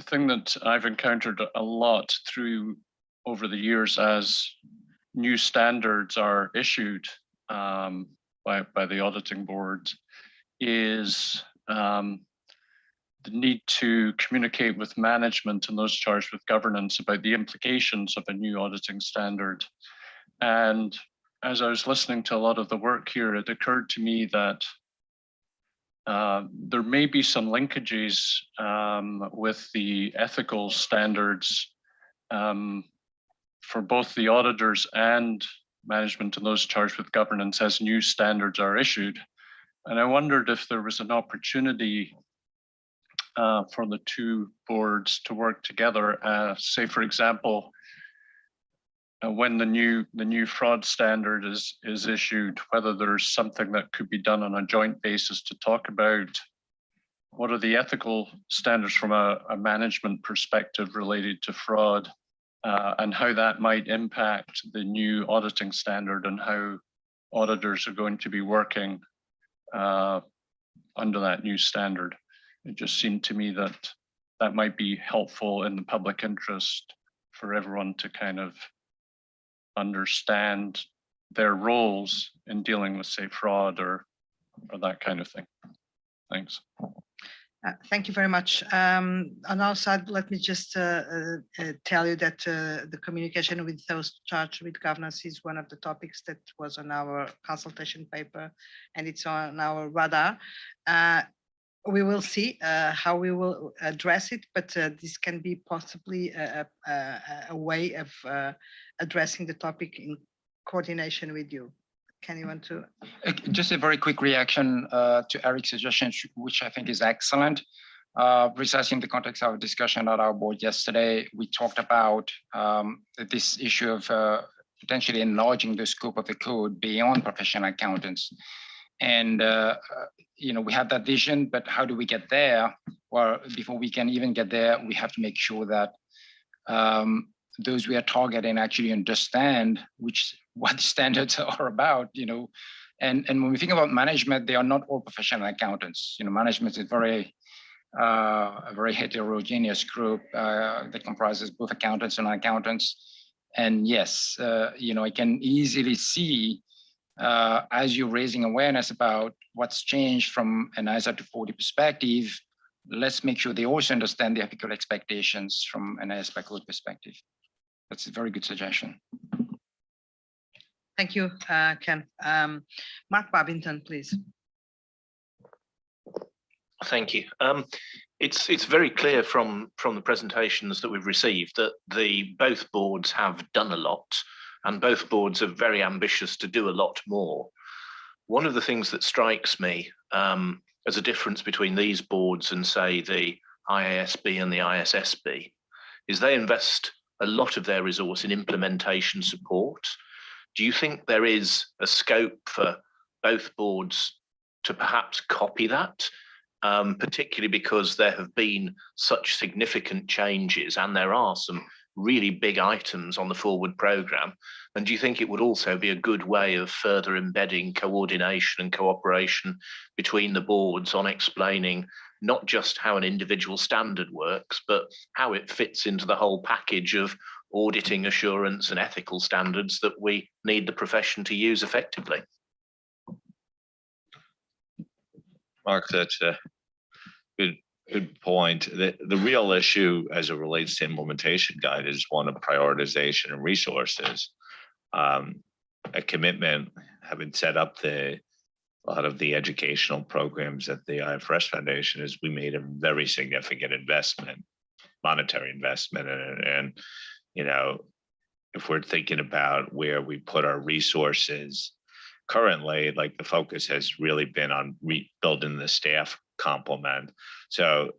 thing that I've encountered a lot over the years as new standards are issued by the auditing board is the need to communicate with management and those charged with governance about the implications of a new auditing standard. And as I was listening to a lot of the work here, it occurred to me that there may be some linkages with the ethical standards for both the auditors and management and those charged with governance as new standards are issued. And I wondered if there was an opportunity for the two boards to work together, say, for example, when the new fraud standard is issued, whether there's something that could be done on a joint basis to talk about what are the ethical standards from a management perspective related to fraud, and how that might impact the new auditing standard and how auditors are going to be working under that new standard. It just seemed to me that that might be helpful in the public interest for everyone to kind of understand their roles in dealing with, say, fraud or that kind of thing. Thanks. Thank you very much. On our side, let me just tell you that the communication with those charged with governance is one of the topics that was on our consultation paper, and it's on our radar. We will see how we will address it, but this can be possibly a way of addressing the topic in coordination with you. Can you want to? Just a very quick reaction to Eric's suggestion, which I think is excellent. Precisely in the context of our discussion at our board yesterday, we talked about this issue of potentially enlarging the scope of the code beyond professional accountants. And we have that vision, but how do we get there? Well, before we can even get there, we have to make sure that those we are targeting actually understand what the standards are about, and when we think about management, they are not all professional accountants. Management is a very heterogeneous group that comprises both accountants and non-accountants. And yes, I can easily see as you're raising awareness about what's changed from an ISA 240 perspective, let's make sure they also understand the ethical expectations from an ISBA code perspective. That's a very good suggestion. Thank you, Ken. Mark Babington, please. Thank you. It's very clear from the presentations that we've received that both boards have done a lot, and both boards are very ambitious to do a lot more. One of the things that strikes me as a difference between these boards and, say, the IASB and the ISSB is they invest a lot of their resource in implementation support. Do you think there is a scope for both boards to perhaps copy that, particularly because there have been such significant changes and there are some really big items on the forward programme? And do you think it would also be a good way of further embedding coordination and cooperation between the boards on explaining not just how an individual standard works, but how it fits into the whole package of auditing assurance and ethical standards that we need the profession to use effectively? Mark, that's a good point. The real issue as it relates to implementation guide is one of prioritization and resources. A commitment, having set up a lot of the educational programs at the IFRS Foundation, is we made a very significant investment, monetary investment, and you know, if we're thinking about where we put our resources currently, like the focus has really been on rebuilding the staff complement. So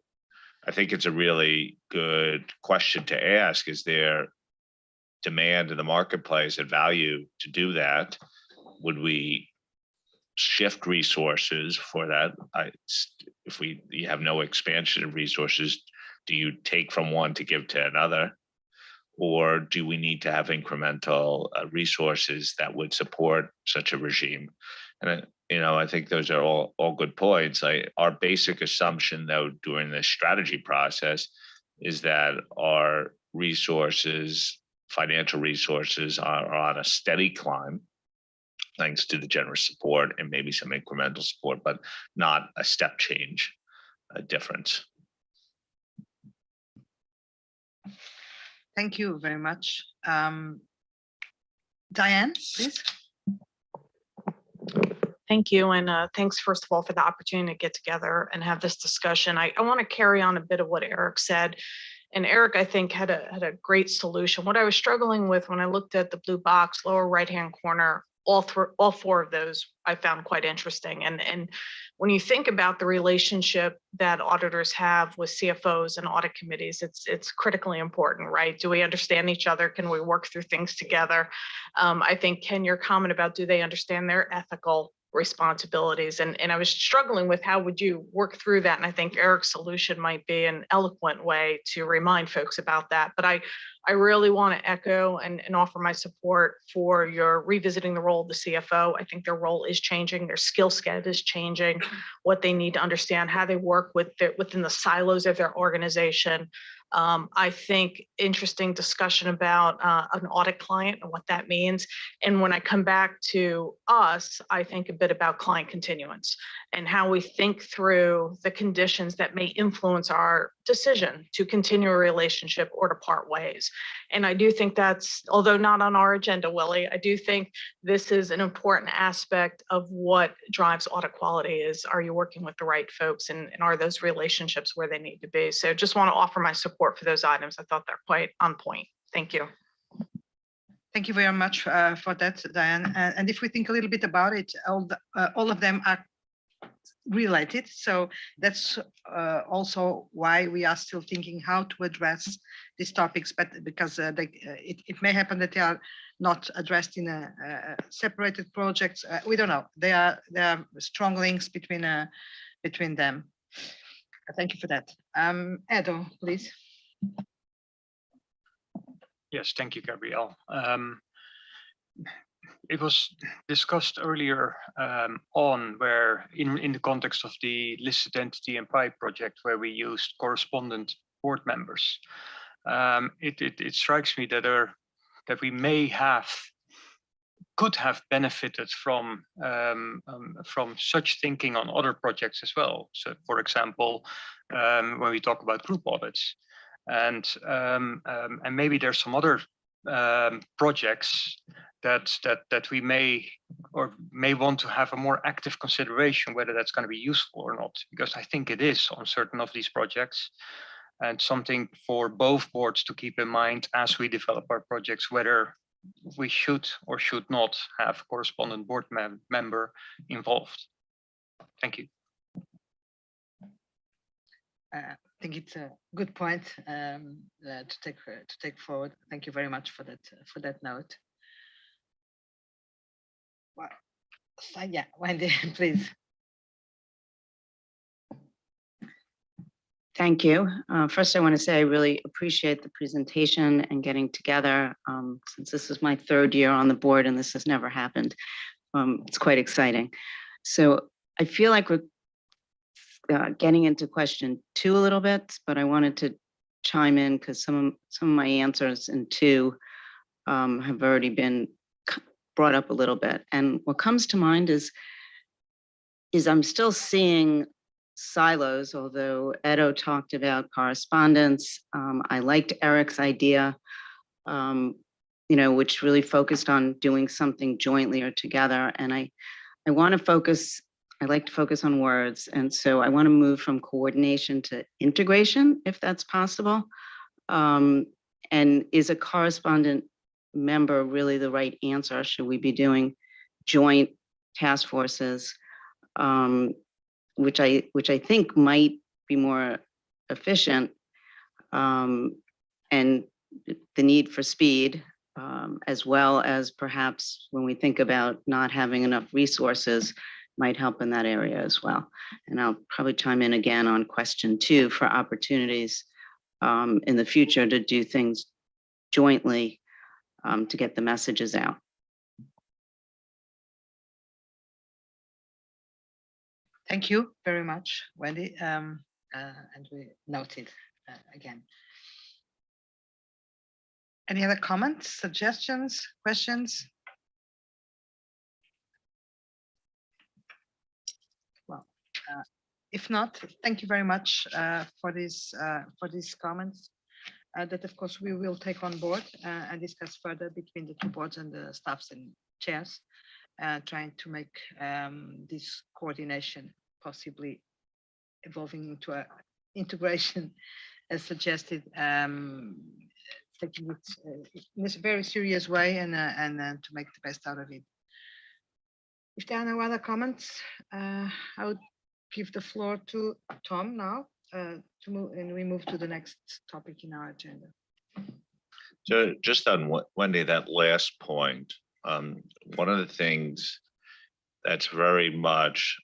I think it's a really good question to ask. Is there demand in the marketplace and value to do that? Would we shift resources for that? If you have no expansion of resources, do you take from one to give to another? Or do we need to have incremental resources that would support such a regime? And I think those are all good points. Our basic assumption, though, during this strategy process is that our resources, financial resources, are on a steady climb, thanks to the generous support and maybe some incremental support, but not a step change difference. Thank you very much. Diane, please. Thank you. And thanks, first of all, for the opportunity to get together and have this discussion. I want to carry on a bit of what Eric said. And Eric, I think, had a great solution. What I was struggling with when I looked at the blue box, lower right-hand corner, all four of those I found quite interesting. And when you think about the relationship that auditors have with CFOs and audit committees, it's critically important, right? Do we understand each other? Can we work through things together? I think, Ken, your comment about do they understand their ethical responsibilities, and I was struggling with how would you work through that, and I think Eric's solution might be an eloquent way to remind folks about that. But I really want to echo and offer my support for your revisiting the role of the CFO. I think their role is changing, their skill set is changing, what they need to understand, how they work within the silos of their organization. I think interesting discussion about an audit client and what that means. And when I come back to us, I think a bit about client continuance and how we think through the conditions that may influence our decision to continue a relationship or to part ways. And I do think that's, although not on our agenda, Willie, I do think this is an important aspect of what drives audit quality is, are you working with the right folks, and are those relationships where they need to be? So just want to offer my support for those items. I thought they're quite on point. Thank you. Thank you very much for that, Diane. And if we think a little bit about it, all of them are related. So that's also why we are still thinking how to address these topics, but because it may happen that they are not addressed in a separated projects. We don't know. There are strong links between them. Thank you for that. Edo, please. Yes, thank you, Gabrielle. It was discussed earlier on where in the context of the listed entity and PI project where we used correspondent board members. It strikes me that we could have benefited from such thinking on other projects as well. So, for example, when we talk about group audits, and maybe there's some other projects that we may want to have a more active consideration whether that's going to be useful or not, because I think it is on certain of these projects, and something for both boards to keep in mind as we develop our projects, whether we should or should not have correspondent board member involved. Thank you. I think it's a good point to take forward. Thank you very much for that note. Well, so yeah, Wendy, please. Thank you. First, I want to say I really appreciate the presentation and getting together. Since this is my third year on the board and this has never happened, it's quite exciting. So I feel like we're getting into question 2 a little bit, but I wanted to chime in because some of my answers in 2 have already been brought up a little bit. And what comes to mind is I'm still seeing silos, although Edo talked about correspondence. I liked Eric's idea, which really focused on doing something jointly or together. And I like to focus on words. And so I want to move from coordination to integration, if that's possible. And is a correspondent member really the right answer? Should we be doing joint task forces? Which I think might be more efficient, and the need for speed, as well as perhaps when we think about not having enough resources, might help in that area as well. And I'll probably chime in again on question 2 for opportunities in the future to do things jointly to get the messages out. Thank you very much, Wendy. And we noted again. Any other comments, suggestions, questions? Well, if not, thank you very much for these comments. That of course we will take on board and discuss further between the 2 boards and the staffs and chairs. Trying to make this coordination possibly evolving into an integration as suggested, taking it in a very serious way and to make the best out of it. If there are no other comments, I would give the floor to Tom now to move, and we move to the next topic in our agenda. So just on Wendy, that last point, one of the things that's very much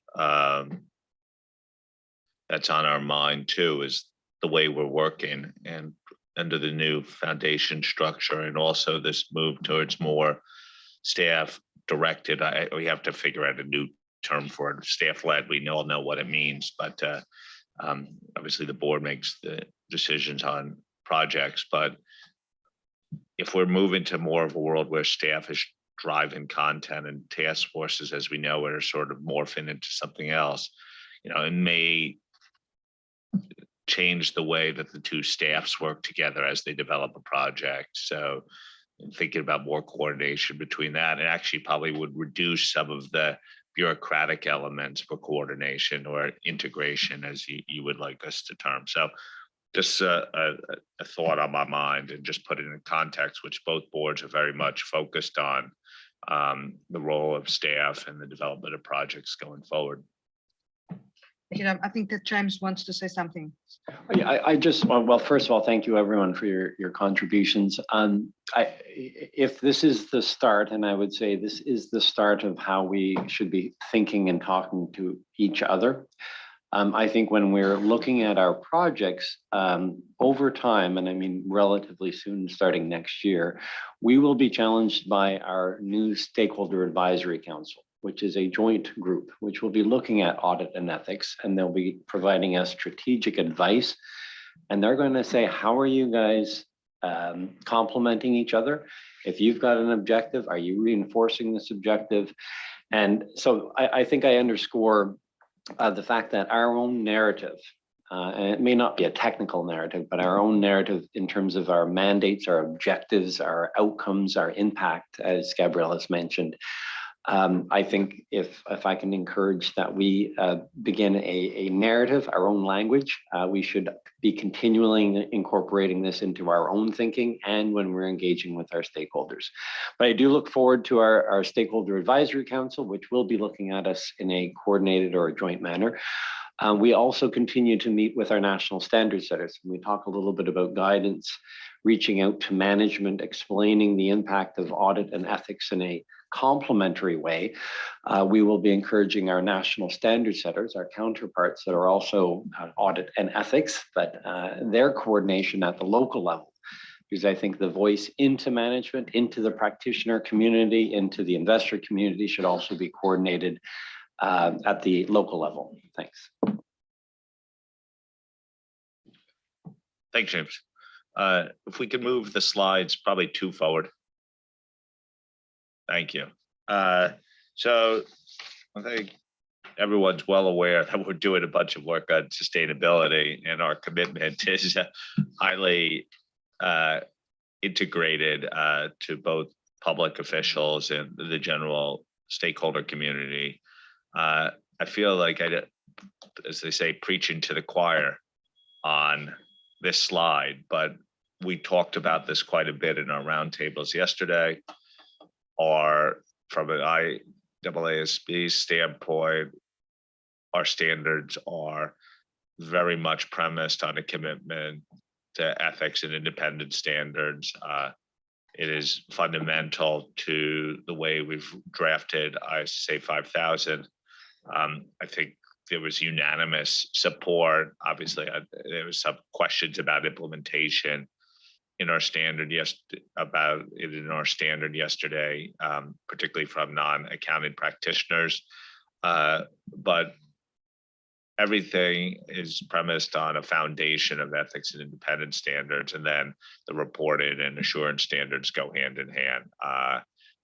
that's on our mind too is the way we're working and under the new foundation structure, and also this move towards more staff directed. We have to figure out a new term for it. Staff led, we all know what it means, but obviously the board makes the decisions on projects. But if we're moving to more of a world where staff is driving content and task forces, as we know, are sort of morphing into something else, it may change the way that the 2 staffs work together as they develop a project. So thinking about more coordination between that, and actually probably would reduce some of the bureaucratic elements for coordination or integration, as you would like us to term. So just a thought on my mind, and just put it in context, which both boards are very much focused on the role of staff and the development of projects going forward. I think that James wants to say something. I just, well, first of all, thank you everyone for your contributions. If this is the start, and I would say this is the start of how we should be thinking and talking to each other. I think when we're looking at our projects over time, and I mean relatively soon, starting next year, we will be challenged by our new Stakeholder Advisory Council, which is a joint group, which will be looking at audit and ethics, and they'll be providing us strategic advice. And they're going to say, how are you guys complementing each other? If you've got an objective, are you reinforcing this objective? And so I think I underscore the fact that our own narrative and it may not be a technical narrative, but our own narrative in terms of our mandates, our objectives, our outcomes, our impact, as Gabrielle has mentioned. I think if I can encourage that we begin a narrative, our own language, we should be continually incorporating this into our own thinking and when we're engaging with our stakeholders. But I do look forward to our Stakeholder Advisory Council, which will be looking at us in a coordinated or a joint manner. We also continue to meet with our national standard setters. We talk a little bit about guidance, reaching out to management, explaining the impact of audit and ethics in a complementary way. We will be encouraging our national standard setters, our counterparts that are also audit and ethics, but their coordination at the local level. Because I think the voice into management, into the practitioner community, into the investor community should also be coordinated at the local level. Thanks. Thanks, James. If we could move the slides probably 2 forward. Thank you. So I think everyone's well aware that we're doing a bunch of work on sustainability, and our commitment is highly integrated to both public officials and the general stakeholder community. I feel like as they say, preaching to the choir on this slide, but we talked about this quite a bit in our roundtables yesterday. Or from an IAASB standpoint, our standards are very much premised on a commitment to ethics and independent standards. It is fundamental to the way we've drafted ISA 5000. I think there was unanimous support. Obviously, there was some questions about implementation in our standard yesterday, particularly from non-accounting practitioners. But everything is premised on a foundation of ethics and independent standards, and then the reported and assurance standards go hand in hand.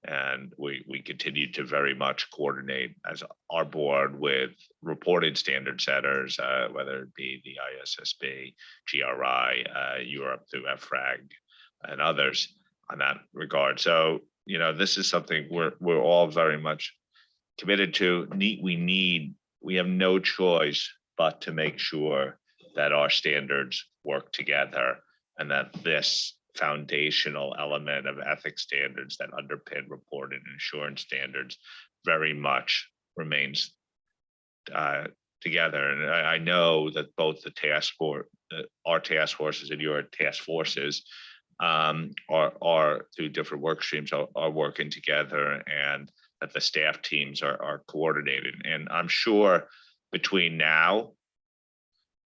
And we continue to very much coordinate as our board with reported standard setters, whether it be the IAASB, GRI, Europe through FRAG, and others on that regard. So, this is something we're all very much committed to. We have no choice but to make sure that our standards work together, and that this foundational element of ethics standards that underpin reported and assurance standards very much remains together. And I know that both the task force, our task forces and your task forces are through different work streams are working together, and that the staff teams are coordinated. And I'm sure between now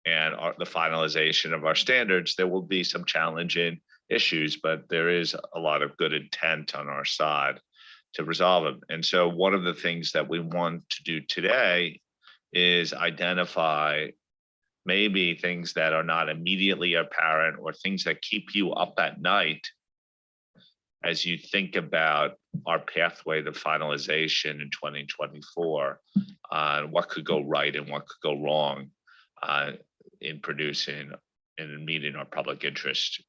and the finalization of our standards, there will be some challenging issues, but there is a lot of good intent on our side to resolve them. And so one of the things that we want to do today is identify maybe things that are not immediately apparent, or things that keep you up at night as you think about our pathway to finalization in 2024, what could go right and what could go wrong in producing and meeting our public interest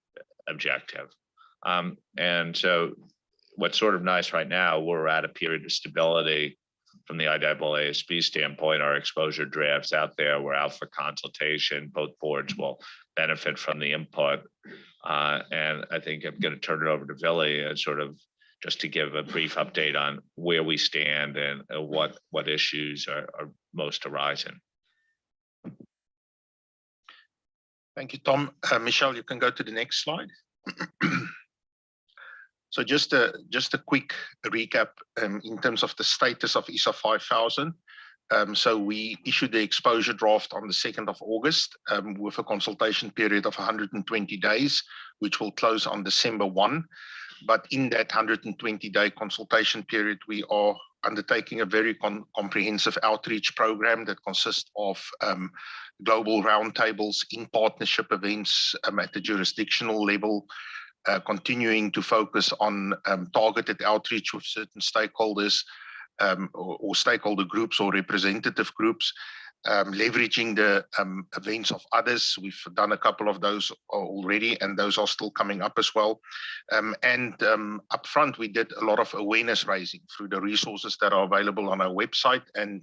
objective. And so what's sort of nice right now, we're at a period of stability from the IAASB standpoint. Our exposure drafts out there, we're out for consultation. Both boards will benefit from the input. And I think I'm going to turn it over to Billy and sort of just to give a brief update on where we stand and what issues are most arising. Thank you, Tom. Michelle, you can go to the next slide. So just a quick recap in terms of the status of ISA 5000. So we issued the exposure draft on the 2nd of August with a consultation period of 120 days, which will close on December 1. But in that 120-day consultation period, we are undertaking a very comprehensive outreach program that consists of global roundtables, in partnership events at the jurisdictional level, continuing to focus on targeted outreach with certain stakeholders or stakeholder groups or representative groups, leveraging the events of others. We've done a couple of those already, and those are still coming up as well. Up front, we did a lot of awareness raising through the resources that are available on our website. And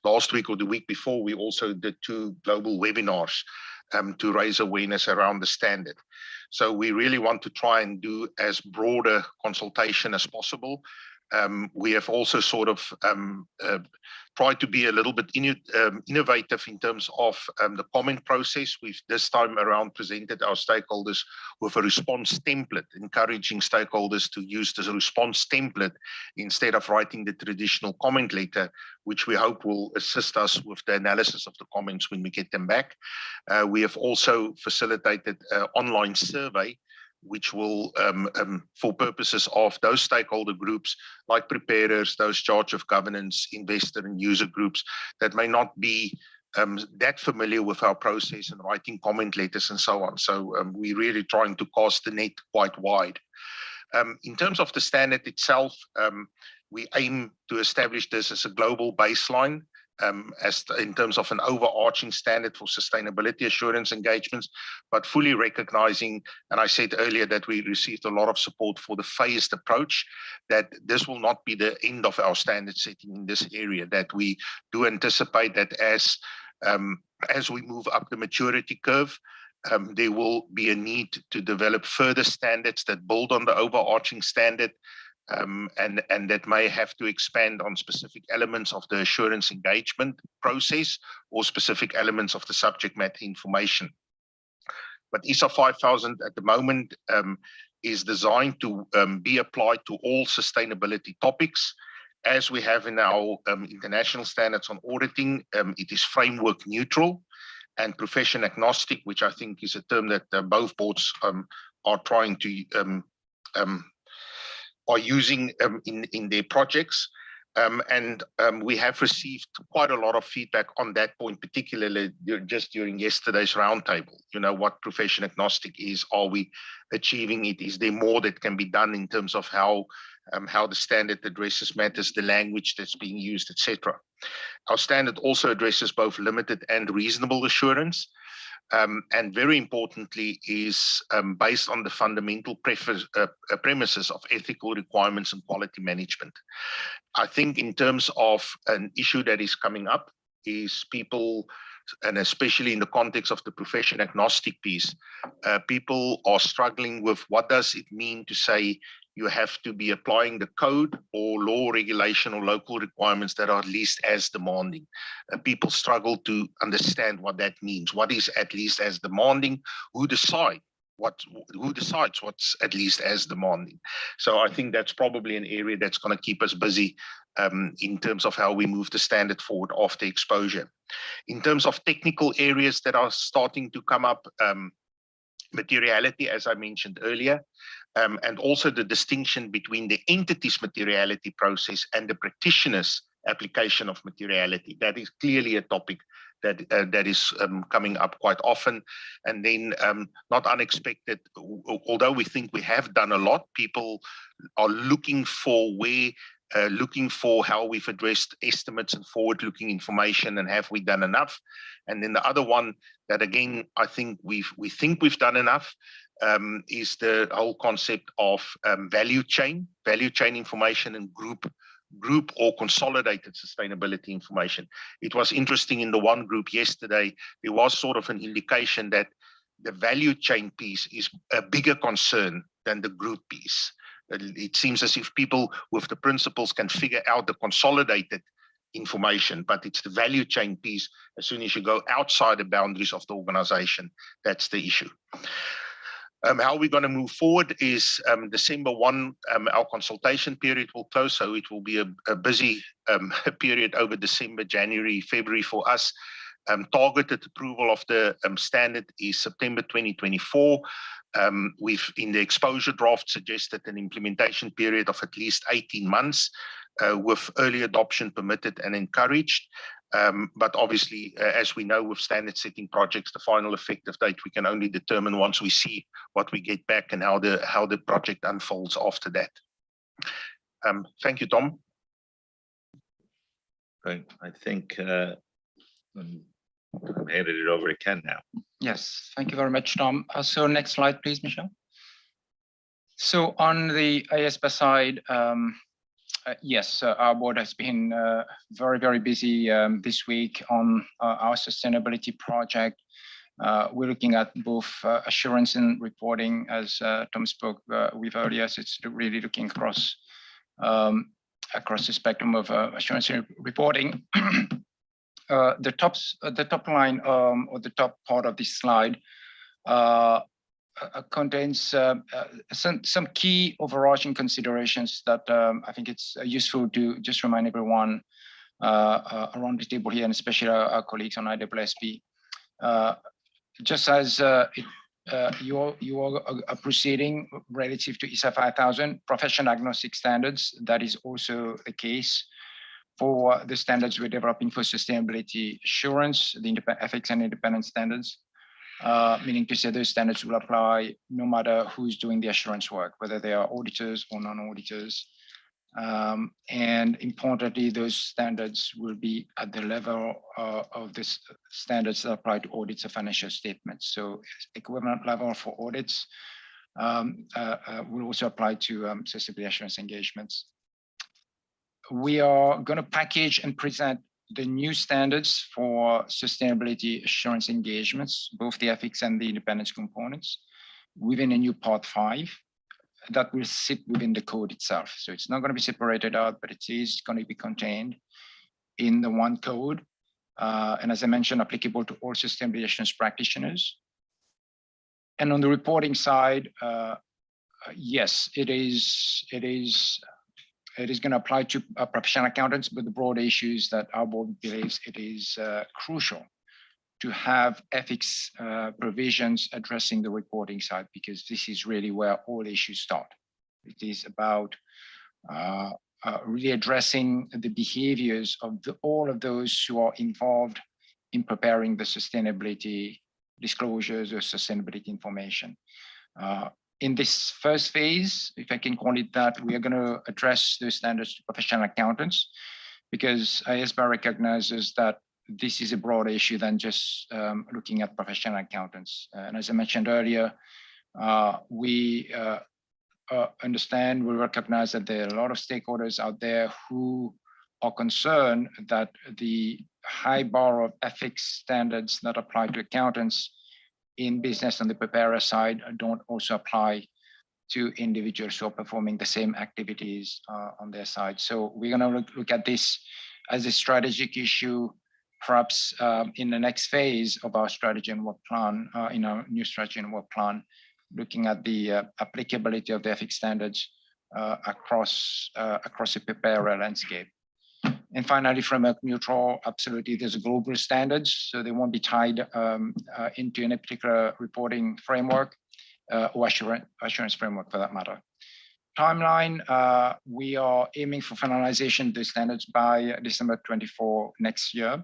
last week or the week before, we also did 2 global webinars to raise awareness around the standard. So we really want to try and do as broad a consultation as possible. We have also sort of tried to be a little bit innovative in terms of the comment process. We've this time around presented our stakeholders with a response template, encouraging stakeholders to use this response template instead of writing the traditional comment letter, which we hope will assist us with the analysis of the comments when we get them back. We have also facilitated an online survey, which will, for purposes of those stakeholder groups like preparers, those charge of governance, investor and user groups that may not be that familiar with our process and writing comment letters and so on. So we're really trying to cast the net quite wide. In terms of the standard itself, we aim to establish this as a global baseline, in terms of an overarching standard for sustainability assurance engagements, but fully recognizing, and I said earlier that we received a lot of support for the phased approach, that this will not be the end of our standard setting in this area, that we do anticipate that as we move up the maturity curve, there will be a need to develop further standards that build on the overarching standard, and that may have to expand on specific elements of the assurance engagement process or specific elements of the subject matter information. But ISA 5000 at the moment is designed to be applied to all sustainability topics. As we have in our international standards on auditing, it is framework neutral and profession agnostic, which I think is a term that both boards are trying to are using in their projects. We have received quite a lot of feedback on that point, particularly just during yesterday's roundtable. You know, what profession agnostic is, are we achieving it? Is there more that can be done in terms of how the standard addresses matters, the language that's being used, etc. Our standard also addresses both limited and reasonable assurance. And very importantly is based on the fundamental premises of ethical requirements and quality management. I think in terms of an issue that is coming up is people, and especially in the context of the profession agnostic piece, people are struggling with what does it mean to say you have to be applying the code or law, regulation or local requirements that are at least as demanding. People struggle to understand what that means. What is at least as demanding? Who decides what's at least as demanding? So I think that's probably an area that's going to keep us busy in terms of how we move the standard forward after exposure. In terms of technical areas that are starting to come up, materiality, as I mentioned earlier, and also the distinction between the entity's materiality process and the practitioner's application of materiality. That is clearly a topic that is coming up quite often. And then not unexpected, although we think we have done a lot, people are looking for how we've addressed estimates and forward-looking information, and have we done enough? And then the other one that again I think we think we've done enough is the whole concept of value chain information and group or consolidated sustainability information. It was interesting in the one group yesterday, there was sort of an indication that the value chain piece is a bigger concern than the group piece. It seems as if people with the principles can figure out the consolidated information, but it's the value chain piece. As soon as you go outside the boundaries of the organization, that's the issue. How we're going to move forward is December 1, our consultation period will close, so it will be a busy period over December, January, February for us. Targeted approval of the standard is September 2024. We've, in the exposure draft, suggested an implementation period of at least 18 months, with early adoption permitted and encouraged. But obviously, as we know with standard setting projects, the final effective date we can only determine once we see what we get back and how the project unfolds after that. Thank you, Tom. Right. I think And I'm handing it over to Ken now. Yes, thank you very much, Tom. So next slide, please, Michelle. So on the IASBA side, yes, our board has been very, very busy this week on our sustainability project. We're looking at both assurance and reporting, as Tom spoke with earlier. So it's really looking across the spectrum of assurance and reporting. The top line or the top part of this slide contains some key overarching considerations that I think it's useful to just remind everyone around the table here, and especially our colleagues on IAASB. Just as you are proceeding relative to ISA 5000 professional agnostic standards, that is also the case for the standards we're developing for sustainability assurance, the ethics and independent standards, meaning to say those standards will apply no matter who's doing the assurance work, whether they are auditors or non-auditors. And importantly, those standards will be at the level of the standards that apply to audits of financial statements. So equivalent level for audits will also apply to sustainability assurance engagements. We are going to package and present the new standards for sustainability assurance engagements, both the ethics and the independence components, within a new part 5 that will sit within the code itself. So it's not going to be separated out, but it is going to be contained in the one code. And as I mentioned, applicable to all sustainability assurance practitioners. And on the reporting side, yes, it is going to apply to professional accountants, but the broad issues that our board believes it is crucial to have ethics provisions addressing the reporting side, because this is really where all issues start. It is about really addressing the behaviors of all of those who are involved in preparing the sustainability disclosures or sustainability information. In this first phase, if I can call it that, we are going to address those standards to professional accountants, because IASBA recognizes that this is a broader issue than just looking at professional accountants. And as I mentioned earlier, we understand, we recognize that there are a lot of stakeholders out there who are concerned that the high bar of ethics standards that apply to accountants in business on the preparer side don't also apply to individuals who are performing the same activities on their side. So we're going to look at this as a strategic issue, perhaps in the next phase of our strategy and work plan, in our new strategy and work plan, looking at the applicability of the ethics standards across a preparer landscape. And finally, framework neutral, absolutely, there's global standards, so they won't be tied into any particular reporting framework or assurance framework for that matter. Timeline, we are aiming for finalization of the standards by December 24 next year.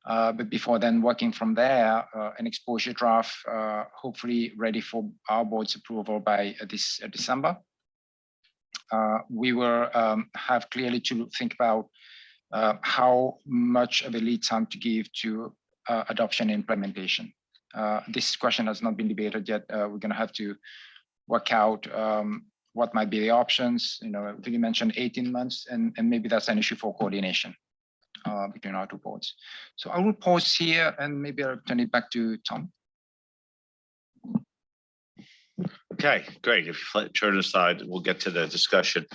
But before then, working from there, an exposure draft, hopefully ready for our board's approval by this December. We will have clearly to think about how much of a lead time to give to adoption and implementation. This question has not been debated yet. We're going to have to work out what might be the options. You know, you mentioned 18 months, and maybe that's an issue for coordination between our two boards. So I will pause here and maybe I'll turn it back to Tom. Okay, great. If you turn aside, we'll get to the discussion.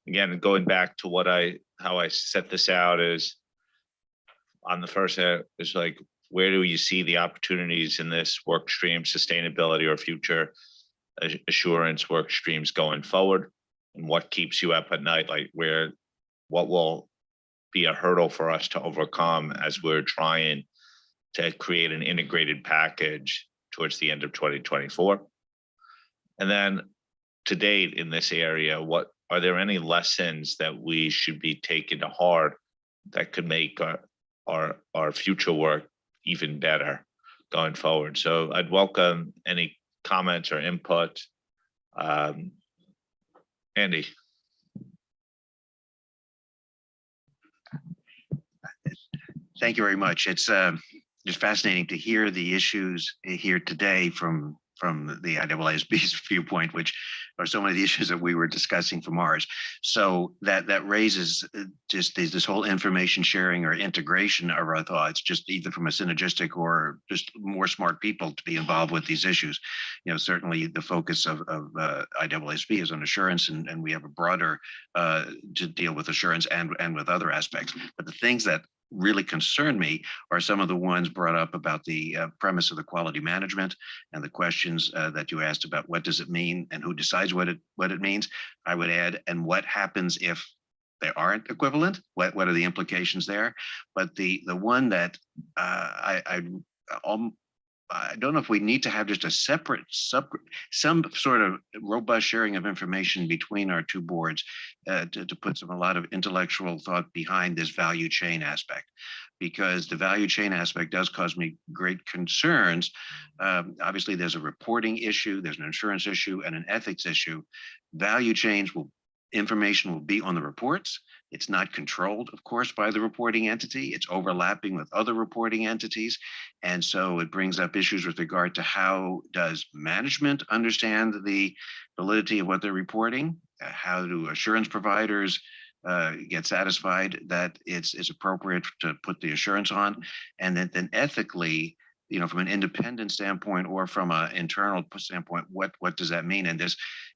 Again, going back to how I set this out is on the first hand, is like, where do you see the opportunities in this work stream, sustainability or future assurance work streams going forward? And what keeps you up at night? Like what will be a hurdle for us to overcome as we're trying to create an integrated package towards the end of 2024? And then to date in this area, are there any lessons that we should be taking to heart that could make our future work even better going forward? So I'd welcome any comments or input. Andy. Thank you very much. It's just fascinating to hear the issues here today from the IAASB's viewpoint, which are so many of the issues that we were discussing from ours. So that raises just this whole information sharing or integration of our thoughts, just either from a synergistic or just more smart people to be involved with these issues. You know, certainly the focus of IAASB is on assurance, and we have a broader to deal with assurance and with other aspects. But the things that really concern me are some of the ones brought up about the premise of the quality management and the questions that you asked about what does it mean and who decides what it means. I would add, and what happens if they aren't equivalent? What are the implications there? But the one that I don't know if we need to have just a separate some sort of robust sharing of information between our two boards to put a lot of intellectual thought behind this value chain aspect, because the value chain aspect does cause me great concerns. Obviously, there's a reporting issue, there's an insurance issue, and an ethics issue. Value chains information will be on the reports. It's not controlled, of course, by the reporting entity. It's overlapping with other reporting entities. And so it brings up issues with regard to how does management understand the validity of what they're reporting? How do assurance providers get satisfied that it's appropriate to put the assurance on? And then ethically, you know, from an independent standpoint or from an internal standpoint, what does that mean? And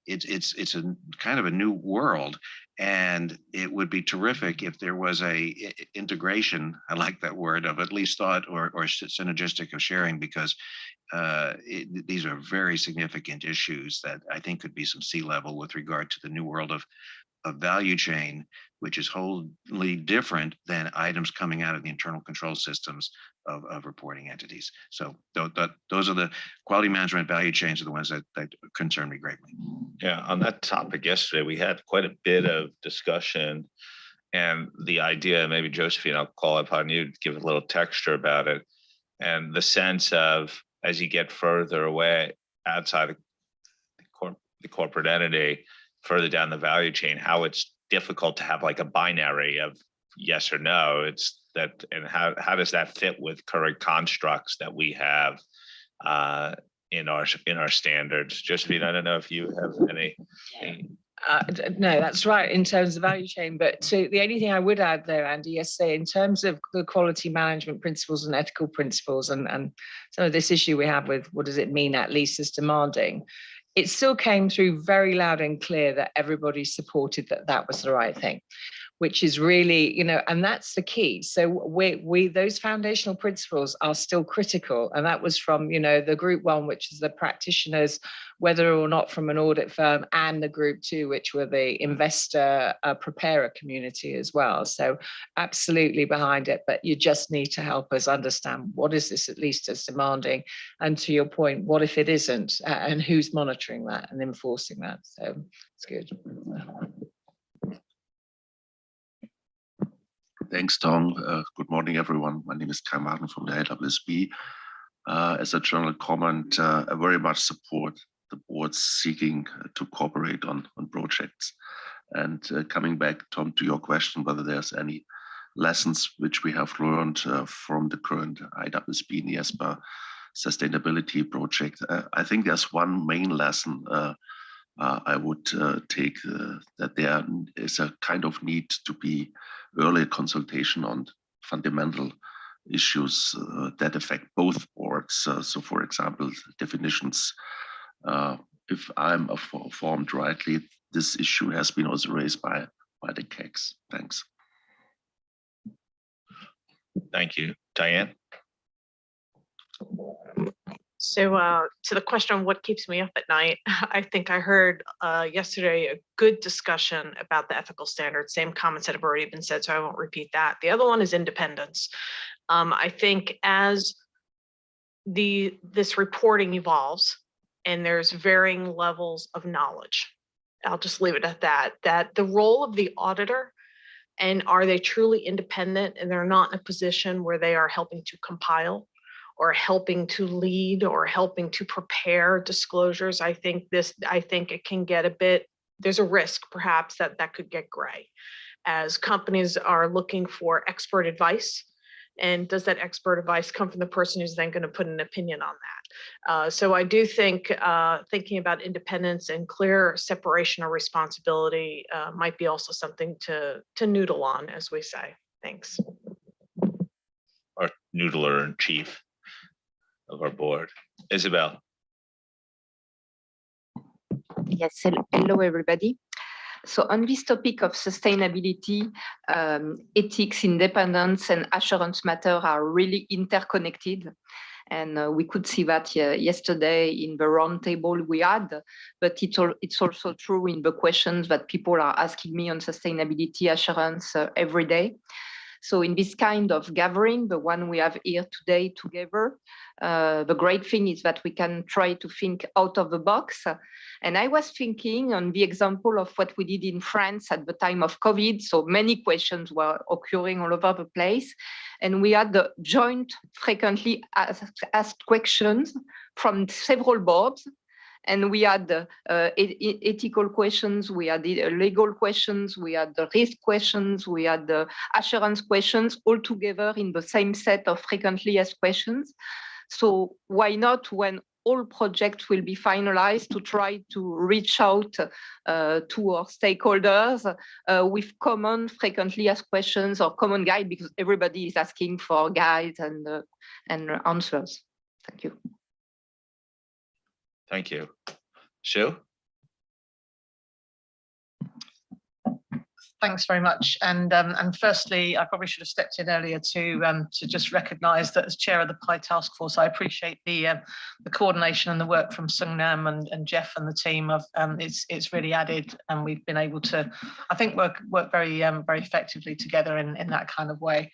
it's a kind of a new world, and it would be terrific if there was a integration, I like that word, of at least thought or synergistic of sharing, because these are very significant issues that I think could be some C-level with regard to the new world of value chain, which is wholly different than items coming out of the internal control systems of reporting entities. So those are the quality management value chains are the ones that concern me greatly. Yeah, on that topic yesterday, we had quite a bit of discussion, and the idea, maybe Josephine, I'll call upon you to give a little texture about it, and the sense of as you get further away outside the corporate entity, further down the value chain, how it's difficult to have like a binary of yes or no. It's that, and how does that fit with current constructs that we have in our standards? Josephine, I don't know if you have any. No, that's right in terms of value chain. But so the only thing I would add there, Andy, yesterday, in terms of the quality management principles and ethical principles, and some of this issue we have with what does it mean at least as demanding, it still came through very loud and clear that everybody supported that was the right thing, which is really, you know, and that's the key. So we those foundational principles are still critical. And that was from, you know, the group one, which is the practitioners, whether or not from an audit firm, and the group two, which were the investor preparer community as well. So absolutely behind it, but you just need to help us understand what is this at least as demanding? And to your point, what if it isn't? And who's monitoring that and enforcing that? So it's good. Thanks, Tom. Good morning, everyone. My name is Kai Martin from the IAASB. As a general comment, I very much support the boards seeking to cooperate on projects. And coming back, Tom, to your question, whether there's any lessons which we have learned from the current IAASB-IESBA sustainability project. I think there's one main lesson I would take, that there is a kind of need to be early consultation on fundamental issues that affect both boards. So for example, definitions, if I'm informed rightly, this issue has been also raised by the CACs. Thanks. Thank you. Diane? So to the question of what keeps me up at night, I think I heard yesterday a good discussion about the ethical standards, same comments that have already been said, so I won't repeat that. The other one is independence. I think as this reporting evolves and there's varying levels of knowledge, I'll just leave it at that the role of the auditor, and are they truly independent and they're not in a position where they are helping to compile or helping to lead or helping to prepare disclosures. I think it can get a bit, there's a risk perhaps that could get gray as companies are looking for expert advice And does that expert advice come from the person who's then going to put an opinion on that? So I do think thinking about independence and clear separation of responsibility might be also something to noodle on, as we say. Thanks. Our noodler in chief of our board, Isabel. Yes, hello everybody. So on this topic of sustainability, ethics, independence, and assurance matter are really interconnected. And we could see that yesterday in the roundtable we had, but it's also true in the questions that people are asking me on sustainability assurance every day. So in this kind of gathering, the one we have here today together, the great thing is that we can try to think out of the box. And I was thinking on the example of what we did in France at the time of COVID. So many questions were occurring all over the place. And we had the joint frequently asked questions from several boards. And we had ethical questions, we had the legal questions, we had the risk questions, we had the assurance questions, all together in the same set of frequently asked questions. So why not, when all projects will be finalized, to try to reach out to our stakeholders with common frequently asked questions or common guide, because everybody is asking for guides and answers. Thank you. Thank you. Sue? Thanks very much. And firstly, I probably should have stepped in earlier to just recognise that as chair of the PI task force, I appreciate the coordination and the work from Sung Nam and Jeff and the team. It's really added, and we've been able to, I think, work very effectively together in that kind of way.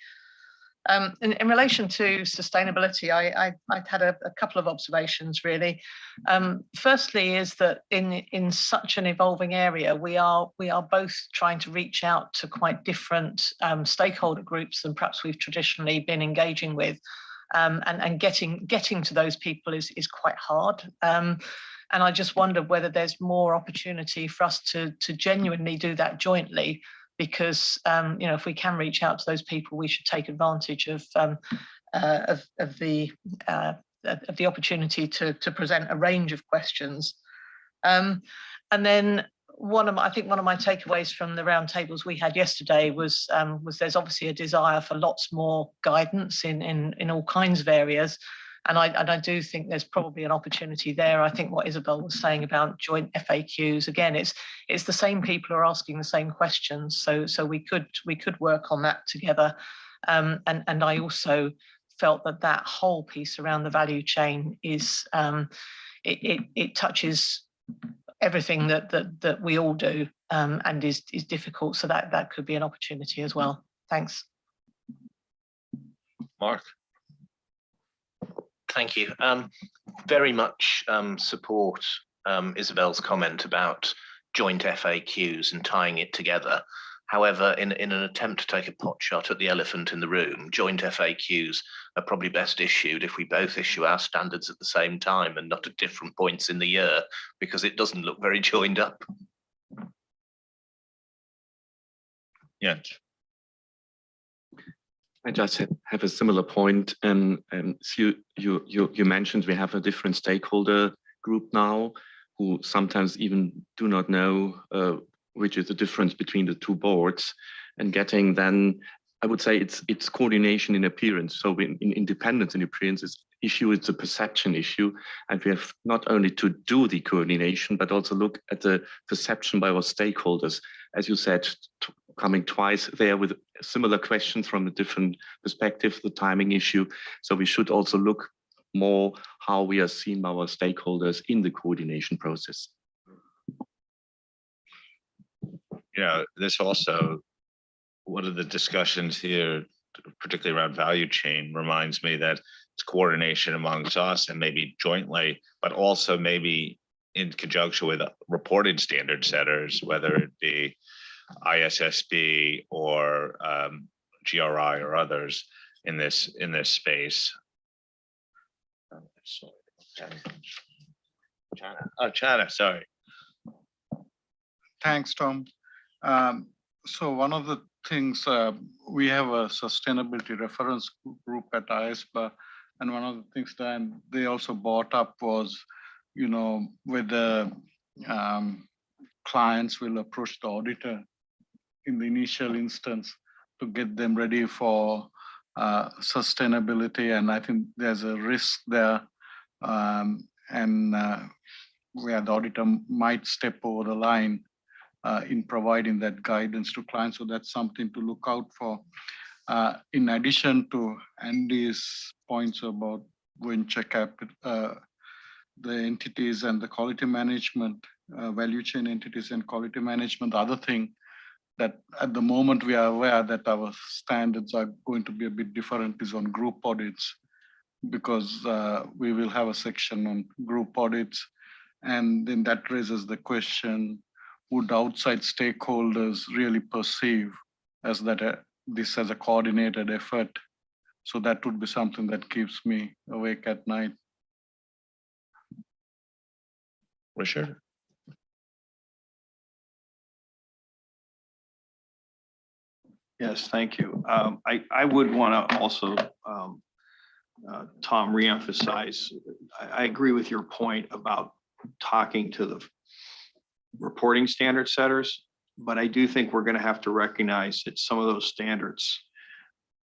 In relation to sustainability, I had a couple of observations really. Firstly, is that in such an evolving area, we are both trying to reach out to quite different stakeholder groups than perhaps we've traditionally been engaging with, and getting to those people is quite hard. And I just wondered whether there's more opportunity for us to genuinely do that jointly. Because if we can reach out to those people, we should take advantage of the opportunity to present a range of questions. And then I think one of my takeaways from the roundtables we had yesterday was there's obviously a desire for lots more guidance in all kinds of areas. And I do think there's probably an opportunity there. I think what Isabel was saying about joint FAQs, again, it's the same people who are asking the same questions. So we could work on that together. And I also felt that whole piece around the value chain is it touches everything that we all do and is difficult. So that could be an opportunity as well. Thanks. Mark. Thank you. Very much support Isabel's comment about joint FAQs and tying it together. However, in an attempt to take a pot shot at the elephant in the room, joint FAQs are probably best issued if we both issue our standards at the same time and not at different points in the year, because it doesn't look very joined up. Yeah. I just have a similar point. So you mentioned we have a different stakeholder group now who sometimes even do not know which is the difference between the two boards, and getting then, I would say it's coordination in appearance. So in independence in appearance issue, it's a perception issue, and we have not only to do the coordination, but also look at the perception by our stakeholders. As you said, coming twice there with similar questions from a different perspective, the timing issue. So we should also look more how we are seen by our stakeholders in the coordination process. This also, one of the discussions here, particularly around value chain, reminds me that it's coordination amongst us and maybe jointly, but also maybe in conjunction with reporting standard setters, whether it be IAASB or GRI or others in this space. Chana, sorry. Thanks, Tom. So one of the things, we have a sustainability reference group at IAASB-IESBA, and one of the things that they also brought up was, whether clients will approach the auditor in the initial instance to get them ready for sustainability, and I think there's a risk there, where the auditor might step over the line in providing that guidance to clients. So that's something to look out for. In addition to Andy's points about venture capital, the entities and the quality management, value chain entities and quality management, the other thing that at the moment we are aware that our standards are going to be a bit different is on group audits, because we will have a section on group audits. And then that raises the question, would outside stakeholders really perceive as that this as a coordinated effort? So that would be something that keeps me awake at night. Richard? Yes, thank you. I would want to also, Tom, reemphasize, I agree with your point about talking to the reporting standard setters, but I do think we're going to have to recognize that some of those standards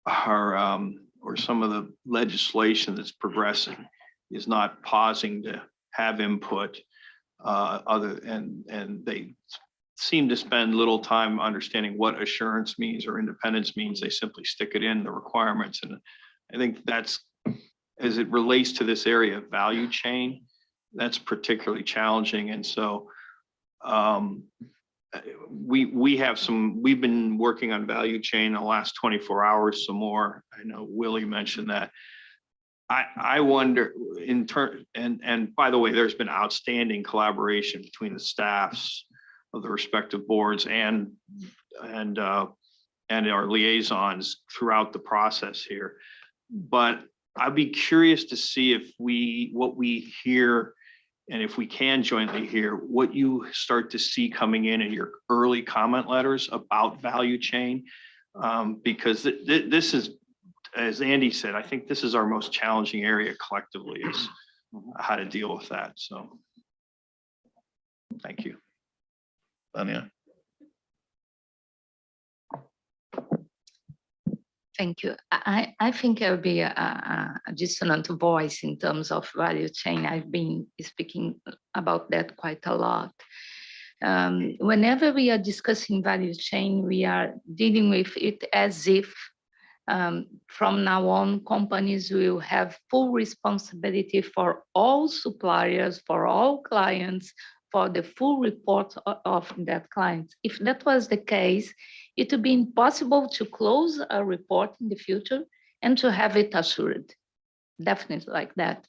are, or some of the legislation that's progressing is not pausing to have input and they seem to spend little time understanding what assurance means or independence means. They simply stick it in the requirements. And I think that's, as it relates to this area of value chain, that's particularly challenging. And so we've been working on value chain the last 24 hours, some more. I know Willie mentioned that. I wonder in turn, and by the way, there's been outstanding collaboration between the staffs of the respective boards and our liaisons throughout the process here. But I'd be curious to see if what we hear, and if we can jointly hear, what you start to see coming in your early comment letters about value chain, because this is, as Andy said, I think this is our most challenging area collectively, is how to deal with that. So thank you. Tanya? Thank you. I think I'll be a dissonant voice in terms of value chain. I've been speaking about that quite a lot. Whenever we are discussing value chain, we are dealing with it as if from now on, companies will have full responsibility for all suppliers, for all clients, for the full report of that client. If that was the case, it would be impossible to close a report in the future and to have it assured, definitely like that.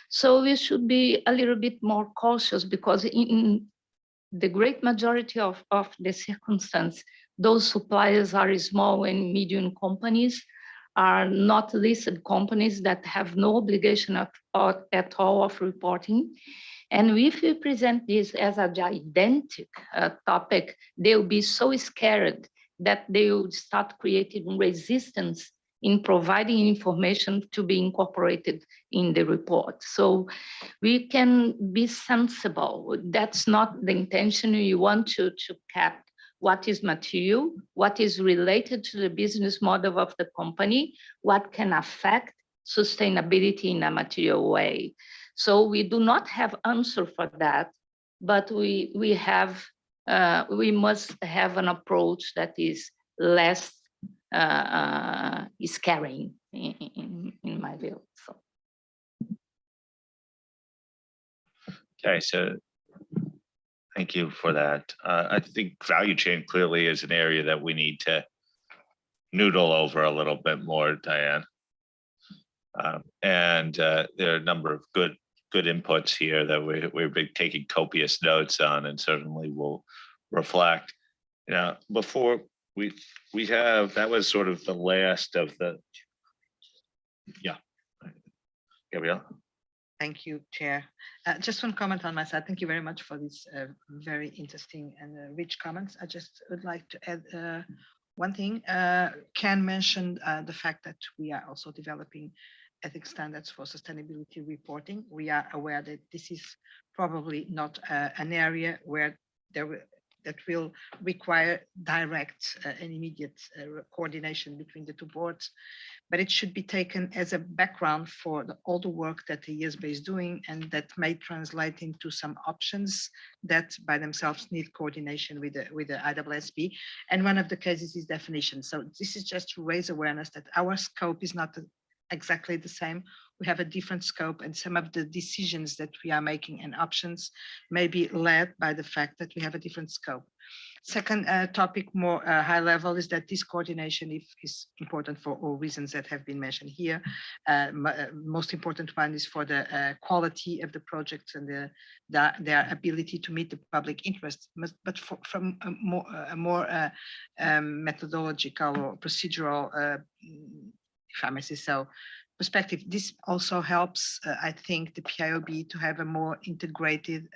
So we should be a little bit more cautious, because in the great majority of the circumstance, those suppliers are small and medium companies, are not listed companies that have no obligation at all of reporting. And if we present this as a gigantic topic, they'll be so scared that they will start creating resistance in providing information to be incorporated in the report. So we can be sensible. That's not the intention. We want to cap what is material, what is related to the business model of the company, what can affect sustainability in a material way. So we do not have answer for that, but we must have an approach that is less scaring in my view. So. Okay, so thank you for that. I think value chain clearly is an area that we need to noodle over a little bit more, Diane. There are a number of good inputs here that we've been taking copious notes on, and certainly will reflect. Before we have, that was sort of the last of the, yeah. Gabrielle. Thank you, Chair. Just one comment on my side. Thank you very much for these very interesting and rich comments. I just would like to add One thing, Ken mentioned the fact that we are also developing ethics standards for sustainability reporting. We are aware that this is probably not an area where that will require direct and immediate coordination between the two boards, but it should be taken as a background for all the work that the IASBA is doing, and that may translate into some options that by themselves need coordination with the IAASB. And one of the cases is definition. So this is just to raise awareness that our scope is not exactly the same. We have a different scope, and some of the decisions that we are making and options may be led by the fact that we have a different scope. Second topic, more high level, is that this coordination is important for all reasons that have been mentioned here. Most important one is for the quality of the projects and their ability to meet the public interest, but from a more methodological or procedural, if I may say so, perspective. This also helps, I think, the PIOB to have a more integrated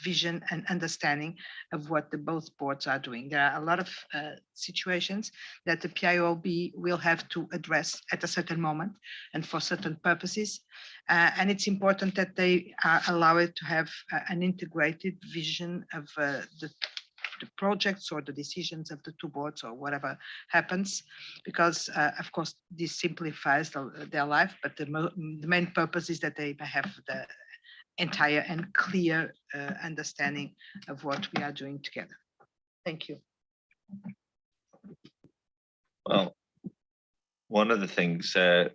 vision and understanding of what both boards are doing. There are a lot of situations that the PIOB will have to address at a certain moment and for certain purposes. And it's important that they are allowed to have an integrated vision of the projects or the decisions of the two boards or whatever happens, because of course this simplifies their life, but the main purpose is that they have the entire and clear understanding of what we are doing together. Thank you. Well, one of the things that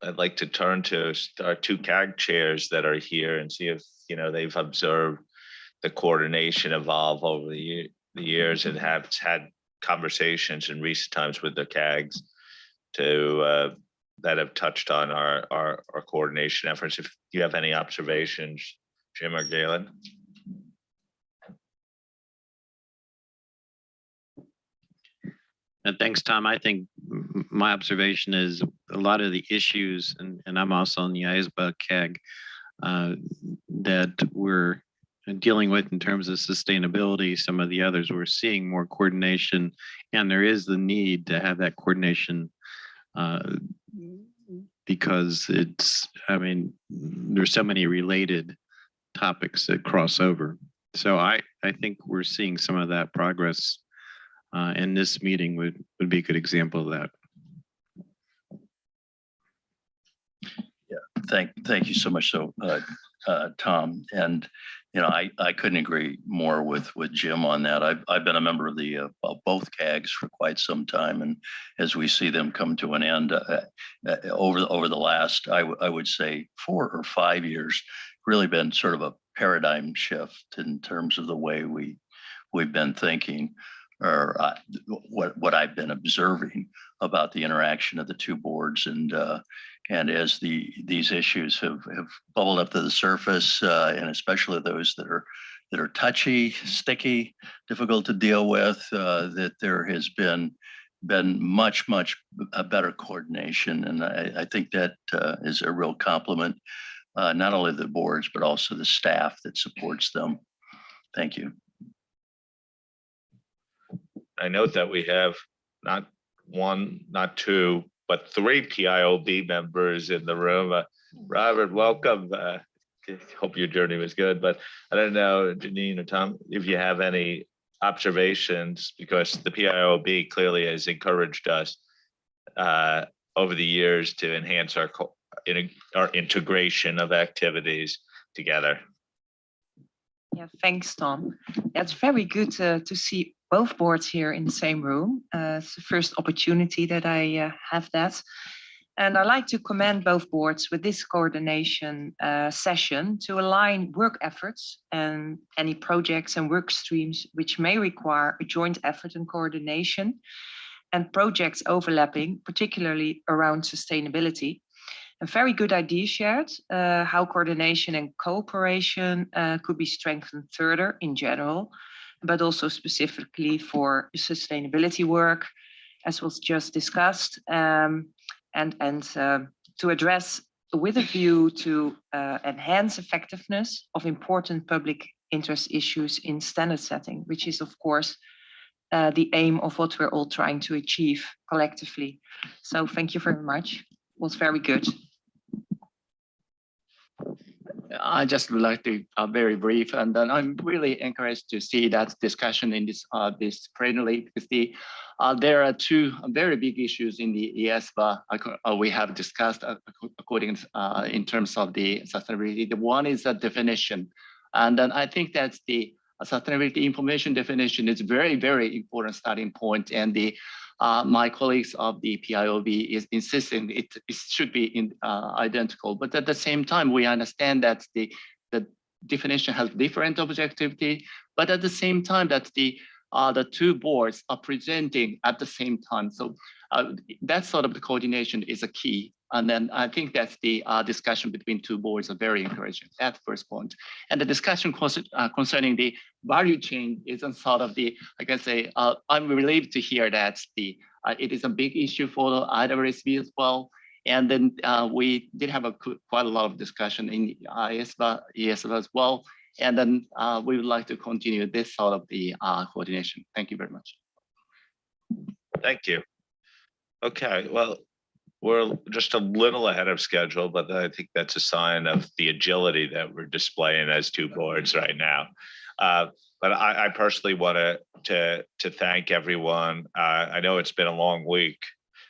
I'd like to turn to is our two CAG chairs that are here and see if they've observed the coordination evolve over the years and have had conversations in recent times with the CAGs to that have touched on our coordination efforts. If you have any observations, Jim or Galen. Thanks, Tom. I think my observation is a lot of the issues, and I'm also on the IASBA CAG, that we're dealing with in terms of sustainability. Some of the others, we're seeing more coordination, and there is the need to have that coordination because there's so many related topics that cross over. So I think we're seeing some of that progress, and this meeting would be a good example of that. Yeah, thank you so much, Tom. And I couldn't agree more with Jim on that. I've been a member of the both CAGs for quite some time, and as we see them come to an end over the last, I would say 4 or 5 years, really been sort of a paradigm shift in terms of the way we've been thinking, or what I've been observing about the interaction of the two boards, and as these issues have bubbled up to the surface, and especially those that are touchy, sticky, difficult to deal with, that there has been much a better coordination, and I think that is a real compliment, not only the boards but also the staff that supports them. Thank you. I note that we have not 1, not 2, but 3 PIOB members in the room. Robert, welcome. Hope your journey was good, but I don't know, Janine or Tom, if you have any observations, because the PIOB clearly has encouraged us over the years to enhance our integration of activities together. Yeah, thanks, Tom. It's very good to see both boards here in the same room. It's the first opportunity that I have that. And I like to commend both boards with this coordination session to align work efforts and any projects and work streams which may require a joint effort and coordination, and projects overlapping, particularly around sustainability. A very good idea shared, how coordination and cooperation could be strengthened further in general, but also specifically for sustainability work, as was just discussed, and to address with a view to enhance effectiveness of important public interest issues in standard setting, which is of course the aim of what we're all trying to achieve collectively. So thank you very much. It was very good. I just would like to very brief, and then I'm really encouraged to see that discussion in this plenary, because there are two very big issues in the IAASB we have discussed according in terms of the sustainability. The one is a definition, and then I think that's the sustainability information definition is very, very important starting point, and my colleagues of the PIOB is insisting it should be identical. But at the same time, we understand that the definition has different objectivity, but at the same time that the two boards are presenting at the same time. So that sort of the coordination is a key. And then I think that's the discussion between two boards are very encouraging. That's the first point. And the discussion concerning the value chain is a sort of the, I can say, I'm relieved to hear that it is a big issue for the IAASB as well. And then we did have quite a lot of discussion in IAASB-IESBA as well. And then we would like to continue this sort of the coordination. Thank you very much. Thank you. Okay, well, we're just a little ahead of schedule, but I think that's a sign of the agility that we're displaying as two boards right now. But I personally want to thank everyone. I know it's been a long week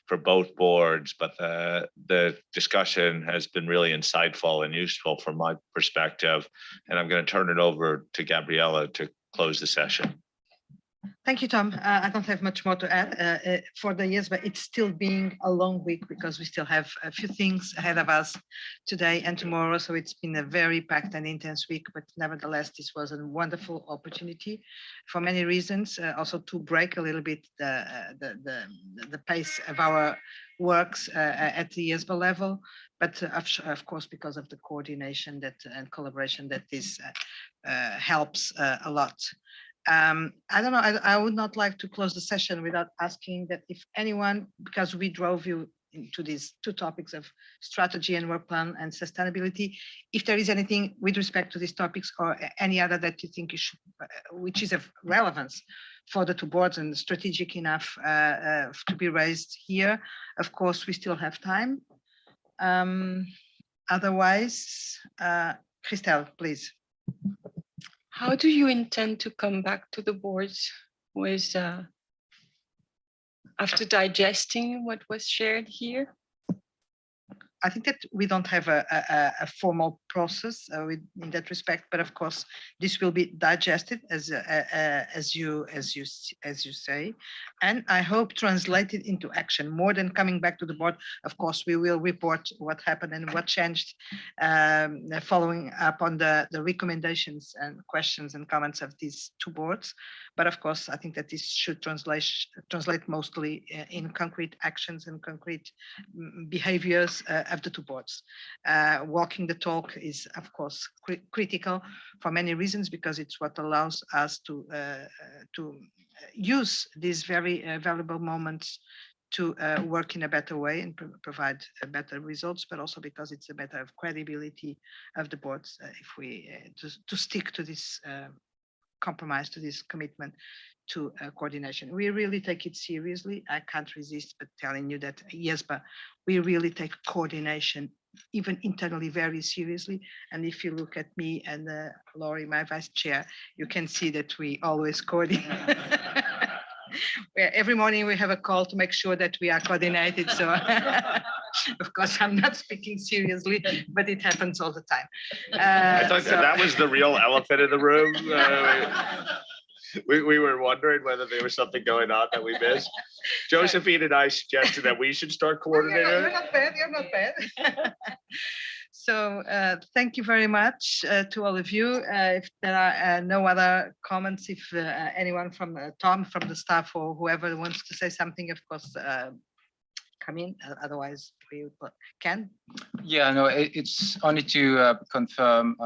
for both boards, but the discussion has been really insightful and useful from my perspective. And I'm going to turn it over to Gabriella to close the session. Thank you, Tom. I don't have much more to add for the years, but it's still being a long week because we still have a few things ahead of us today and tomorrow. So it's been a very packed and intense week, but nevertheless, this was a wonderful opportunity for many reasons. Also to break a little bit the pace of our works at the IASBA level, but of course, because of the coordination and collaboration that this helps a lot. I don't know, I would not like to close the session without asking that if anyone, because we drove you into these two topics of strategy and work plan and sustainability, if there is anything with respect to these topics or any other that you think you should, which is of relevance for the two boards and strategic enough to be raised here, of course, we still have time. Otherwise, Christelle, please. How do you intend to come back to the boards with after digesting what was shared here? I think that we don't have a formal process in that respect, but of course this will be digested as you say, and I hope translated into action. More than coming back to the board, of course we will report what happened and what changed, following up on the recommendations and questions and comments of these two boards. But of course, I think that this should translate mostly in concrete actions and concrete behaviors of the two boards. Walking the talk is, of course, critical for many reasons, because it's what allows us to use these very valuable moments to work in a better way and provide better results, but also because it's a matter of credibility of the boards if we to stick to this compromise, to this commitment to coordination. We really take it seriously. I can't resist but telling you that IASBA, we really take coordination even internally very seriously. And if you look at me and Laurie, my vice chair, you can see that we always coordinate. Every morning we have a call to make sure that we are coordinated. So of course, I'm not speaking seriously, but it happens all the time. I thought that was the real elephant in the room. We were wondering whether there was something going on that we missed. Josephine and I suggested that we should start coordinating. You're not bad, you're not bad. So thank you very much to all of you. If there are no other comments, if anyone from Tom, from the staff, or whoever wants to say something, of course, come in. Otherwise, we can. Yeah, no, it's only to confirm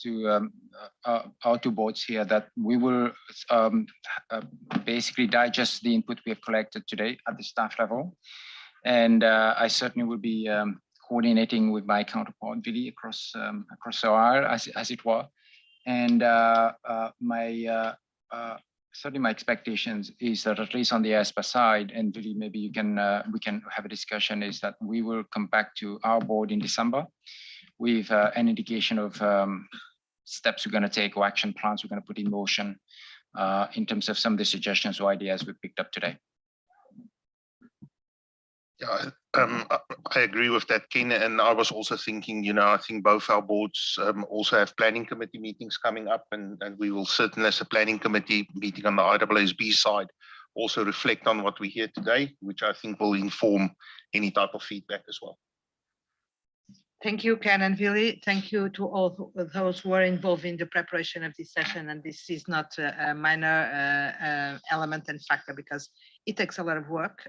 to our two boards here that we will basically digest the input we have collected today at the staff level. And I certainly will be coordinating with my counterpart, Billy, across OR, as it were. And my certainly my expectations is that at least on the IASBA side, and really maybe you can we can have a discussion, is that we will come back to our board in December with an indication of steps we're going to take or action plans we're going to put in motion in terms of some of the suggestions or ideas we picked up today. Yeah, I agree with that, Ken. And I was also thinking, I think both our boards also have planning committee meetings coming up, and we will certainly, as a planning committee meeting on the IAASB side, also reflect on what we hear today, which I think will inform any type of feedback as well. Thank you, Ken and Willy. Thank you to all those who are involved in the preparation of this session. And this is not a minor element and factor, because it takes a lot of work.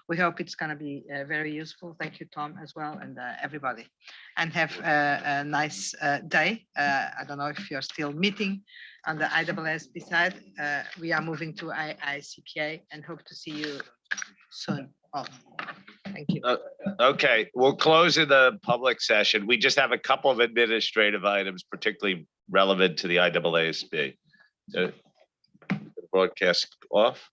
We hope it's going to be very useful. Thank you, Tom, as well, and everybody. And have a nice day. I don't know if you're still meeting on the IAASB side. We are moving to ICK and hope to see you soon. Oh, thank you. Okay, we'll close in the public session. We just have a couple of administrative items, particularly relevant to the IAASB. Broadcast off.